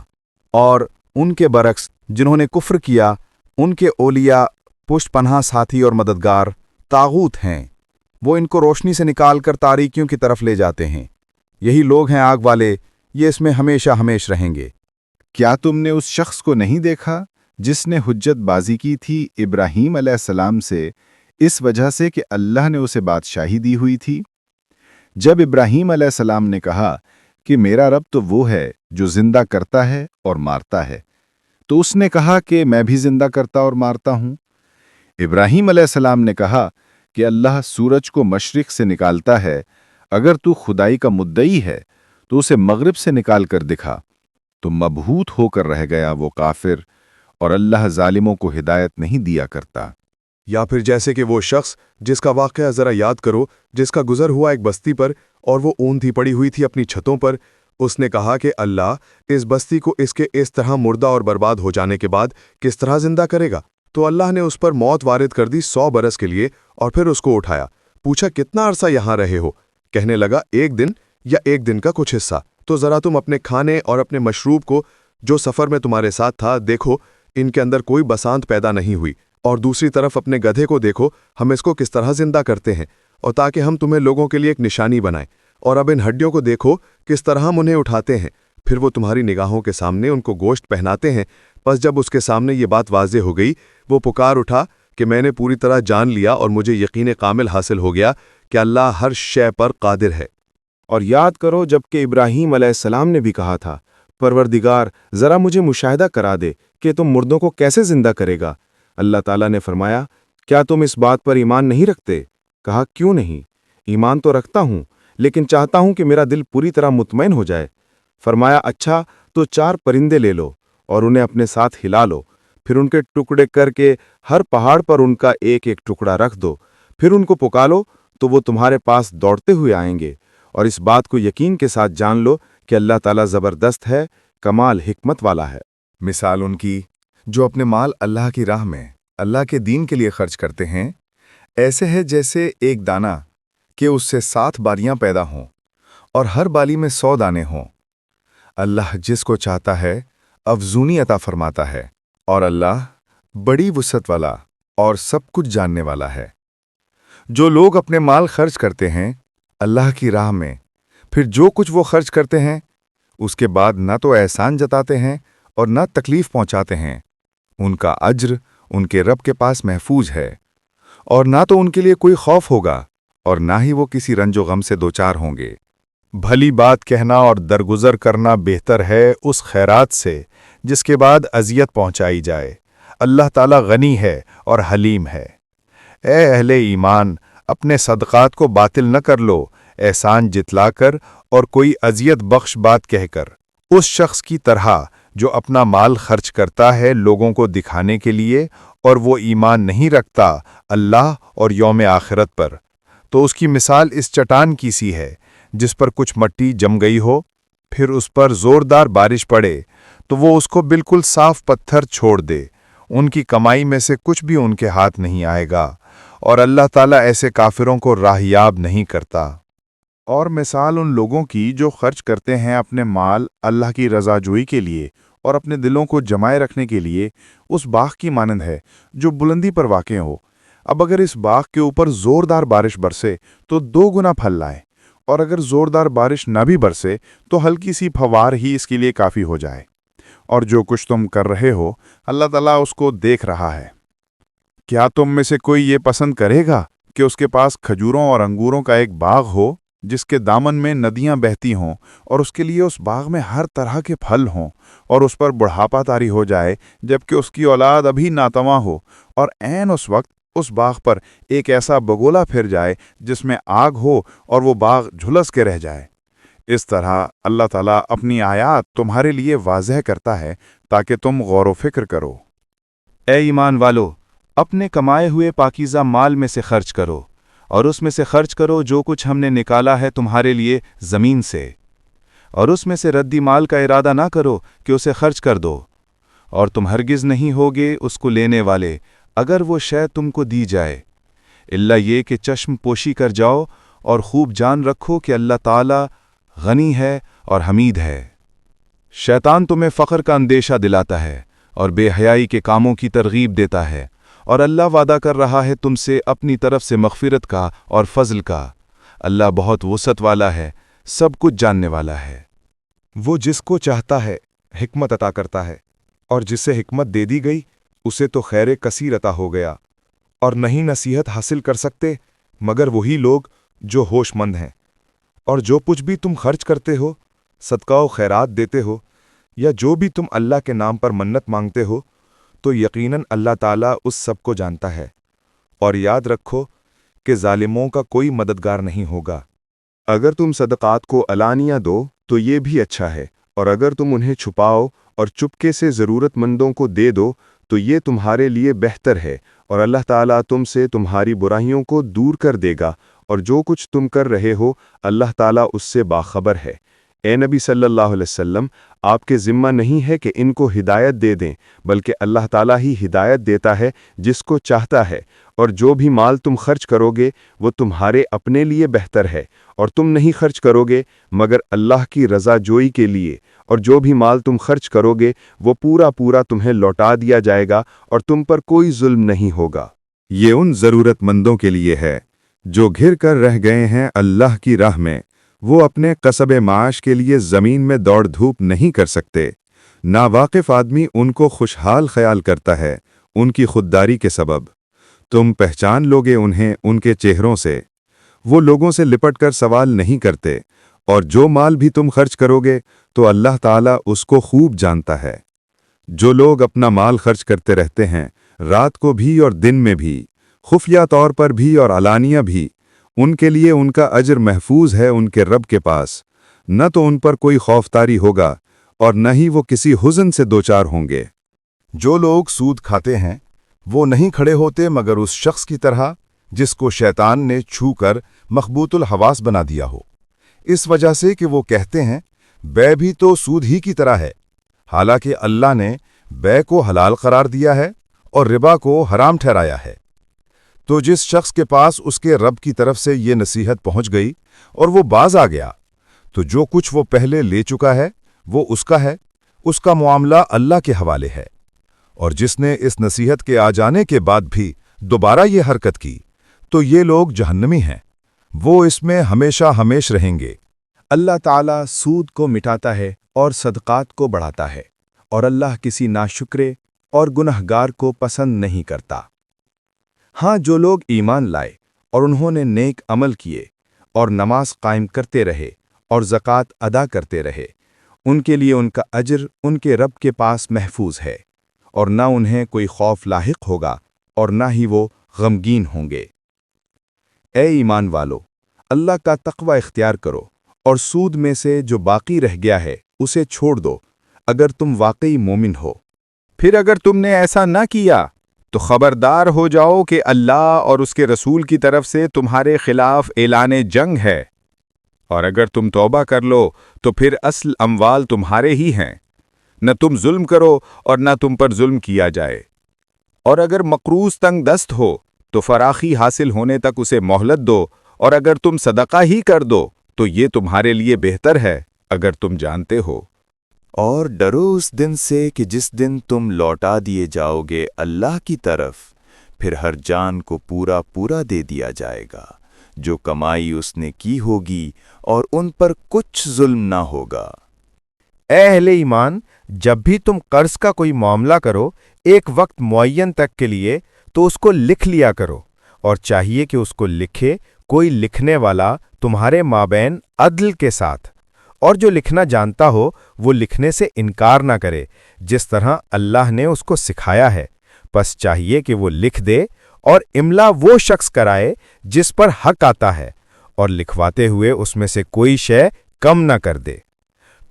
C: اور ان کے برعکس جنہوں نے کفر کیا ان کے اولیاء پشت پناہ ساتھی اور مددگار طاغوت ہیں، وہ ان کو روشنی سے نکال کر تاریکیوں کی طرف لے جاتے ہیں۔ یہی لوگ ہیں آگ والے، یہ اس میں ہمیشہ ہمیش رہیں گے۔
M: کیا تم نے اس شخص کو نہیں دیکھا جس نے حجت بازی کی تھی ابراہیم علیہ السلام سے اس وجہ سے کہ اللہ نے اسے بادشاہی دی ہوئی تھی؟ جب ابراہیم علیہ السلام نے کہا کہ میرا رب تو وہ ہے جو زندہ کرتا ہے اور مارتا ہے، تو اس نے کہا کہ میں بھی زندہ کرتا اور مارتا ہوں۔ ابراہیم علیہ السلام نے کہا کہ اللہ سورج کو مشرق سے نکالتا ہے، اگر تو خدائی کا مدعی ہے تو اسے مغرب سے نکال کر دکھا۔ تو مبہوت ہو کر رہ گیا وہ کافر، اور اللہ ظالموں کو ہدایت نہیں دیا کرتا۔
O: یا پھر جیسے کہ وہ شخص جس کا واقعہ ذرا یاد کرو، جس کا گزر ہوا ایک بستی پر اور وہ اون تھی پڑی ہوئی تھی اپنی چھتوں پر، اس نے کہا کہ اللہ اس بستی کو اس کے اس طرح مردہ اور برباد ہو جانے کے بعد کس طرح زندہ کرے گا؟ تو اللہ نے اس پر موت وارد کر دی 100 برس کے لیے، اور پھر اس کو اٹھایا، پوچھا کتنا عرصہ یہاں رہے ہو؟ کہنے لگا 1 دن یا 1 دن کا کچھ حصہ۔ تو ذرا تم اپنے کھانے اور اپنے مشروب کو جو سفر میں تمہارے ساتھ تھا دیکھو، ان کے اندر کوئی بسانت پیدا نہیں ہوئی، اور دوسری طرف اپنے گدھے کو دیکھو، ہم اس کو کس طرح زندہ کرتے ہیں، اور تاکہ ہم تمہیں لوگوں کے لیے ایک نشانی بنائیں، اور اب ان ہڈیوں کو دیکھو کس طرح ہم انہیں اٹھاتے ہیں، پھر وہ تمہاری نگاہوں کے سامنے ان کو گوشت پہناتے ہیں۔ پس جب اس کے سامنے یہ بات واضح ہو گئی، وہ پکار اٹھا کہ میں نے پوری طرح جان لیا اور مجھے یقین کامل حاصل ہو گیا کہ اللہ ہر شے پر قادر ہے۔
C: اور یاد کرو جب کہ ابراہیم علیہ السلام نے بھی کہا تھا، پروردگار ذرا مجھے مشاہدہ کرا دے کہ تم مردوں کو کیسے زندہ کرے گا۔ اللہ تعالیٰ نے فرمایا
M: کیا تم اس بات پر ایمان نہیں رکھتے؟ کہا کیوں نہیں، ایمان تو رکھتا ہوں، لیکن چاہتا ہوں کہ میرا دل پوری طرح مطمئن ہو جائے۔ فرمایا اچھا تو 4 پرندے لے لو اور انہیں اپنے ساتھ ہلا لو، پھر ان کے ٹکڑے کر کے ہر پہاڑ پر ان کا ایک ایک ٹکڑا رکھ دو، پھر ان کو پکارو تو وہ تمہارے پاس دوڑتے ہوئے آئیں گے، اور اس بات کو یقین کے ساتھ جان لو کہ اللہ تعالیٰ زبردست ہے، کمال حکمت والا ہے۔
G: مثال ان کی جو اپنے مال اللہ کی راہ میں اللہ کے دین کے لیے خرچ کرتے ہیں، ایسے ہے جیسے ایک دانہ کہ اس سے 7 بالیاں پیدا ہوں اور ہر بالی میں 100 دانے ہوں۔ اللہ جس کو چاہتا ہے افزونی عطا فرماتا ہے، اور اللہ بڑی وسعت والا اور سب کچھ جاننے والا ہے۔ جو لوگ اپنے مال خرچ کرتے ہیں اللہ کی راہ میں، پھر جو کچھ وہ خرچ کرتے ہیں اس کے بعد نہ تو احسان جتاتے ہیں اور نہ تکلیف پہنچاتے ہیں، ان کا اجر ان کے رب کے پاس محفوظ ہے، اور نہ تو ان کے لیے کوئی خوف ہوگا اور نہ ہی وہ کسی رنج و غم سے دوچار ہوں گے۔
F: بھلی بات کہنا اور درگزر کرنا بہتر ہے اس خیرات سے جس کے بعد اذیت پہنچائی جائے۔ اللہ تعالیٰ غنی ہے اور حلیم ہے۔ اے اہل ایمان، اپنے صدقات کو باطل نہ کر لو احسان جتلا کر اور کوئی اذیت بخش بات کہہ کر، اس شخص کی طرح جو اپنا مال خرچ کرتا ہے لوگوں کو دکھانے کے لیے اور وہ ایمان نہیں رکھتا اللہ اور یوم آخرت پر، تو اس کی مثال اس چٹان کی سی ہے جس پر کچھ مٹی جم گئی ہو، پھر اس پر زوردار بارش پڑے تو وہ اس کو بالکل صاف پتھر چھوڑ دے، ان کی کمائی میں سے کچھ بھی ان کے ہاتھ نہیں آئے گا، اور اللہ تعالیٰ ایسے کافروں کو راہیاب نہیں کرتا۔
J: اور مثال ان لوگوں کی جو خرچ کرتے ہیں اپنے مال اللہ کی رضا جوئی کے لیے اور اپنے دلوں کو جمائے رکھنے کے لیے، اس باغ کی مانند ہے جو بلندی پر واقع ہو۔ اب اگر اس باغ کے اوپر زوردار بارش برسے تو 2 گنا پھل لائے، اور اگر زوردار بارش نہ بھی برسے تو ہلکی سی پھوار ہی اس کے لیے کافی ہو جائے۔ اور جو کچھ تم کر رہے ہو اللہ تعالیٰ اس کو دیکھ رہا ہے۔ کیا تم میں سے کوئی یہ پسند کرے گا کہ اس کے پاس کھجوروں اور انگوروں کا ایک باغ ہو جس کے دامن میں ندیاں بہتی ہوں، اور اس کے لیے اس باغ میں ہر طرح کے پھل ہوں، اور اس پر بڑھاپا طاری ہو جائے جبکہ اس کی اولاد ابھی ناتواں ہو، اور عین اس وقت اس باغ پر ایک ایسا بگولا پھر جائے جس میں آگ ہو اور وہ باغ جھلس کے رہ جائے؟ اس طرح اللہ تعالیٰ اپنی آیات تمہارے لیے واضح کرتا ہے تاکہ تم غور و فکر کرو۔
C: اے ایمان والو، اپنے کمائے ہوئے پاکیزہ مال میں سے خرچ کرو، اور اس میں سے خرچ کرو جو کچھ ہم نے نکالا ہے تمہارے لیے زمین سے، اور اس میں سے ردی مال کا ارادہ نہ کرو کہ اسے خرچ کر دو، اور تم ہرگز نہیں ہوگے اس کو لینے والے اگر وہ شے تم کو دی جائے، الا یہ کہ چشم پوشی کر جاؤ اور خوب جان رکھو کہ اللہ تعالیٰ غنی ہے اور حمید ہے۔ شیطان تمہیں فقر کا اندیشہ دلاتا ہے اور بے حیائی کے کاموں کی ترغیب دیتا ہے، اور اللہ وعدہ کر رہا ہے تم سے اپنی طرف سے مغفرت کا اور فضل کا۔ اللہ بہت وسعت والا ہے، سب کچھ جاننے والا ہے۔
J: وہ جس کو چاہتا ہے حکمت عطا کرتا ہے، اور جسے حکمت دے دی گئی اسے تو خیر کثیر عطا ہو گیا، اور نہیں نصیحت حاصل کر سکتے مگر وہی لوگ جو ہوش مند ہیں۔ اور جو کچھ بھی تم خرچ کرتے ہو، صدقہ و خیرات دیتے ہو، یا جو بھی تم اللہ کے نام پر منت مانگتے ہو، تو یقیناً اللہ تعالیٰ اس سب کو جانتا ہے۔ اور یاد رکھو کہ ظالموں کا کوئی مددگار نہیں ہوگا۔
O: اگر تم صدقات کو علانیہ دو تو یہ بھی اچھا ہے، اور اگر تم انہیں چھپاؤ اور چپکے سے ضرورت مندوں کو دے دو تو یہ تمہارے لیے بہتر ہے، اور اللہ تعالیٰ تم سے تمہاری برائیوں کو دور کر دے گا، اور جو کچھ تم کر رہے ہو اللہ تعالیٰ اس سے باخبر ہے۔ اے نبی صلی اللہ علیہ وسلم، آپ کے ذمہ نہیں ہے کہ ان کو ہدایت دے دیں، بلکہ اللہ تعالیٰ ہی ہدایت دیتا ہے جس کو چاہتا ہے، اور جو بھی مال تم خرچ کرو گے وہ تمہارے اپنے لیے بہتر ہے، اور تم نہیں خرچ کرو گے مگر اللہ کی رضا جوئی کے لیے، اور جو بھی مال تم خرچ کرو گے وہ پورا پورا تمہیں لوٹا دیا جائے گا، اور تم پر کوئی ظلم نہیں ہوگا۔
M: یہ ان ضرورت مندوں کے لیے ہے جو گھر کر رہ گئے ہیں اللہ کی راہ میں، وہ اپنے قصب معاش کے لیے زمین میں دوڑ دھوپ نہیں کر سکتے۔ ناواقف آدمی ان کو خوشحال خیال کرتا ہے ان کی خودداری کے سبب۔ تم پہچان لوگے انہیں ان کے چہروں سے۔ وہ لوگوں سے لپٹ کر سوال نہیں کرتے، اور جو مال بھی تم خرچ کرو گے تو اللہ تعالیٰ اس کو خوب جانتا ہے۔ جو لوگ اپنا مال خرچ کرتے رہتے ہیں رات کو بھی اور دن میں بھی،
J: خفیہ طور پر بھی اور علانیہ بھی، ان کے لیے ان کا اجر محفوظ ہے ان کے رب کے پاس، نہ تو ان پر کوئی خوفداری ہوگا اور نہ ہی وہ کسی حزن سے دوچار ہوں گے۔
E: جو لوگ سود کھاتے ہیں وہ نہیں کھڑے ہوتے مگر اس شخص کی طرح جس کو شیطان نے چھو کر مخبوط الحواس بنا دیا ہو، اس وجہ سے کہ وہ کہتے ہیں بے بھی تو سود ہی کی طرح ہے، حالانکہ اللہ نے بے کو حلال قرار دیا ہے اور ربا کو حرام ٹھہرایا ہے۔ تو جس شخص کے پاس اس کے رب کی طرف سے یہ نصیحت پہنچ گئی اور وہ باز آ گیا، تو جو کچھ وہ پہلے لے چکا ہے وہ اس کا ہے، اس کا معاملہ اللہ کے حوالے ہے۔ اور جس نے اس نصیحت کے آ جانے کے بعد بھی دوبارہ یہ حرکت کی تو یہ لوگ جہنمی ہیں، وہ اس میں ہمیشہ ہمیش رہیں گے۔
C: اللہ تعالیٰ سود کو مٹاتا ہے اور صدقات کو بڑھاتا ہے، اور اللہ کسی ناشکرے اور گنہگار کو پسند نہیں کرتا۔ ہاں، جو لوگ ایمان لائے اور انہوں نے نیک عمل کیے اور نماز قائم کرتے رہے اور زکوٰۃ ادا کرتے رہے، ان کے لیے ان کا اجر ان کے رب کے پاس محفوظ ہے، اور نہ انہیں کوئی خوف لاحق ہوگا اور نہ ہی وہ غمگین ہوں گے۔ اے ایمان والو، اللہ کا تقوی اختیار کرو اور سود میں سے جو باقی رہ گیا ہے اسے چھوڑ دو اگر تم واقعی مومن ہو۔ پھر اگر تم نے ایسا نہ کیا تو خبردار ہو جاؤ کہ اللہ اور اس کے رسول کی طرف سے تمہارے خلاف اعلان جنگ ہے، اور اگر تم توبہ کر لو تو پھر اصل اموال تمہارے ہی ہیں، نہ تم ظلم کرو اور نہ تم پر ظلم کیا جائے۔ اور اگر مقروض تنگ دست ہو تو فراخی حاصل ہونے تک اسے مہلت دو، اور اگر تم صدقہ ہی کر دو تو یہ تمہارے لیے بہتر ہے اگر تم جانتے ہو۔
H: اور ڈرو اس دن سے کہ جس دن تم لوٹا دیے جاؤ گے اللہ کی طرف، پھر ہر جان کو پورا پورا دے دیا جائے گا جو کمائی اس نے کی ہوگی، اور ان پر کچھ ظلم نہ ہوگا۔
I: اے اہل ایمان، جب بھی تم قرض کا کوئی معاملہ کرو ایک وقت معین تک کے لیے تو اس کو لکھ لیا کرو، اور چاہیے کہ اس کو لکھے کوئی لکھنے والا تمہارے مابین عدل کے ساتھ، اور جو لکھنا جانتا ہو وہ لکھنے سے انکار نہ کرے جس طرح اللہ نے اس کو سکھایا ہے، پس چاہیے کہ وہ لکھ دے اور املا وہ شخص کرائے جس پر حق آتا ہے، اور لکھواتے ہوئے اس میں سے کوئی شے کم نہ کر دے۔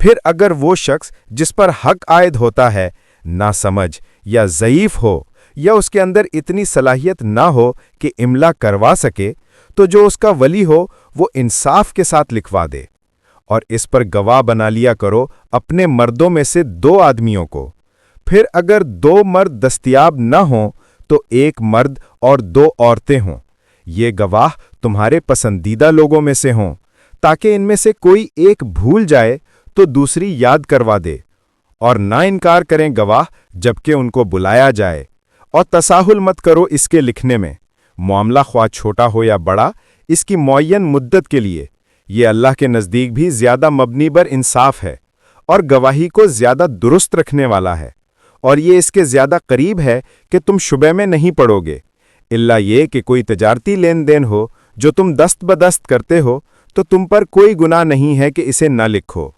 I: پھر اگر وہ شخص جس پر حق عائد ہوتا ہے ناسمجھ یا ضعیف ہو، یا اس کے اندر اتنی صلاحیت نہ ہو کہ املا کروا سکے، تو جو اس کا ولی ہو وہ انصاف کے ساتھ لکھوا دے، اور اس پر گواہ بنا لیا کرو اپنے مردوں میں سے 2 آدمیوں کو۔ پھر اگر 2 مرد دستیاب نہ ہوں تو 1 مرد اور 2 عورتیں ہوں، یہ گواہ تمہارے پسندیدہ لوگوں میں سے ہوں، تاکہ ان میں سے کوئی ایک بھول جائے تو دوسری یاد کروا دے، اور نہ انکار کریں گواہ جبکہ ان کو بلایا جائے، اور تساہل مت کرو اس کے لکھنے میں، معاملہ خواہ چھوٹا ہو یا بڑا، اس کی معین مدت کے لیے، یہ اللہ کے نزدیک بھی زیادہ مبنی بر انصاف ہے، اور گواہی کو زیادہ درست رکھنے والا ہے، اور یہ اس کے زیادہ قریب ہے کہ تم شبے میں نہیں پڑو گے، الا یہ کہ کوئی تجارتی لین دین ہو جو تم دست بدست کرتے ہو، تو تم پر کوئی گناہ نہیں ہے کہ اسے نہ لکھو،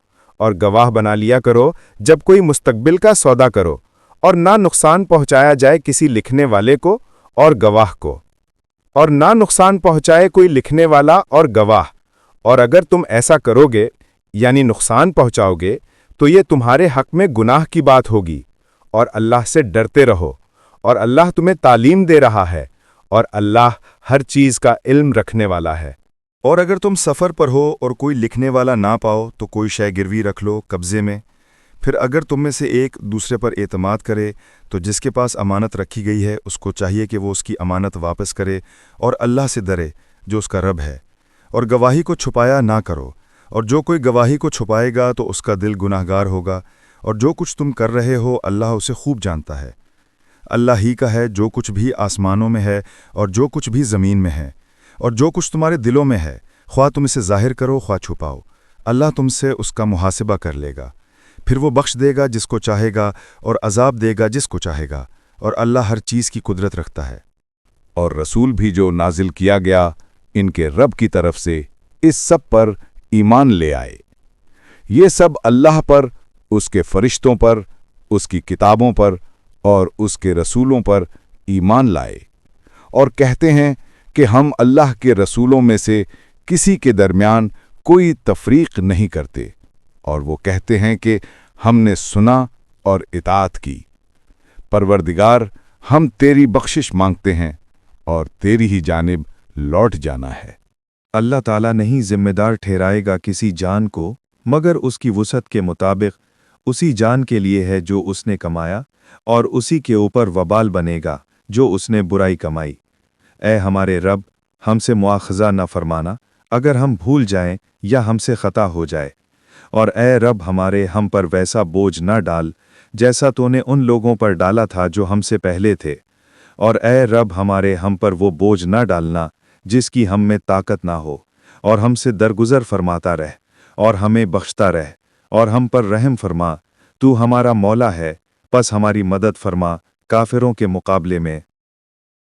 I: اور گواہ بنا لیا کرو جب کوئی مستقبل کا سودا کرو، اور نہ نقصان پہنچایا جائے کسی لکھنے والے کو اور گواہ کو، اور نہ نقصان پہنچائے کوئی لکھنے والا اور گواہ، اور اگر تم ایسا کرو گے یعنی نقصان پہنچاؤ گے تو یہ تمہارے حق میں گناہ کی بات ہوگی، اور اللہ سے ڈرتے رہو، اور اللہ تمہیں تعلیم دے رہا ہے، اور اللہ ہر چیز کا علم رکھنے والا ہے۔
F: اور اگر تم سفر پر ہو اور کوئی لکھنے والا نہ پاؤ تو کوئی شے گروی رکھ لو قبضے میں، پھر اگر تم میں سے ایک دوسرے پر اعتماد کرے تو جس کے پاس امانت رکھی گئی ہے اس کو چاہیے کہ وہ اس کی امانت واپس کرے، اور اللہ سے ڈرے جو اس کا رب ہے، اور گواہی کو چھپایا نہ کرو، اور جو کوئی گواہی کو چھپائے گا تو اس کا دل گناہگار ہوگا، اور جو کچھ تم کر رہے ہو اللہ اسے خوب جانتا ہے۔ اللہ ہی کا ہے جو کچھ بھی آسمانوں میں ہے اور جو کچھ بھی زمین میں ہے، اور جو کچھ تمہارے دلوں میں ہے، خواہ تم اسے ظاہر کرو خواہ چھپاؤ، اللہ تم سے اس کا محاسبہ کر لے گا، پھر وہ بخش دے گا جس کو چاہے گا اور عذاب دے گا جس کو چاہے گا، اور اللہ ہر چیز کی قدرت رکھتا ہے۔
J: اور رسول بھی جو نازل کیا گیا ان کے رب کی طرف سے اس سب پر ایمان لے آئے، یہ سب اللہ پر، اس کے فرشتوں پر، اس کی کتابوں پر اور اس کے رسولوں پر ایمان لائے،
F: اور کہتے ہیں کہ ہم اللہ کے رسولوں میں سے کسی کے درمیان کوئی تفریق نہیں کرتے، اور وہ کہتے ہیں کہ ہم نے سنا اور اطاعت کی۔ پروردگار، ہم تیری بخشش مانگتے ہیں اور تیری ہی جانب لوٹ جانا ہے۔
C: اللہ تعالیٰ نہیں ذمہ دار ٹھہرائے گا کسی جان کو مگر اس کی وسعت کے مطابق اسی جان کے لیے ہے جو اس نے کمایا، اور اسی کے اوپر وبال بنے گا جو اس نے برائی کمائی۔ اے ہمارے رب، ہم سے مواخذہ نہ فرمانا اگر ہم بھول جائیں یا ہم سے خطا ہو جائے، اور اے رب ہمارے ہم پر ویسا بوجھ نہ ڈال جیسا تو نے ان لوگوں پر ڈالا تھا جو ہم سے پہلے تھے، اور اے رب ہمارے ہم پر وہ بوجھ نہ ڈالنا جس کی ہم میں طاقت نہ ہو، اور ہم سے درگزر فرماتا رہ اور ہمیں بخشتا رہ اور ہم پر رحم فرما۔ تو ہمارا مولا ہے، پس ہماری مدد فرما کافروں کے مقابلے میں۔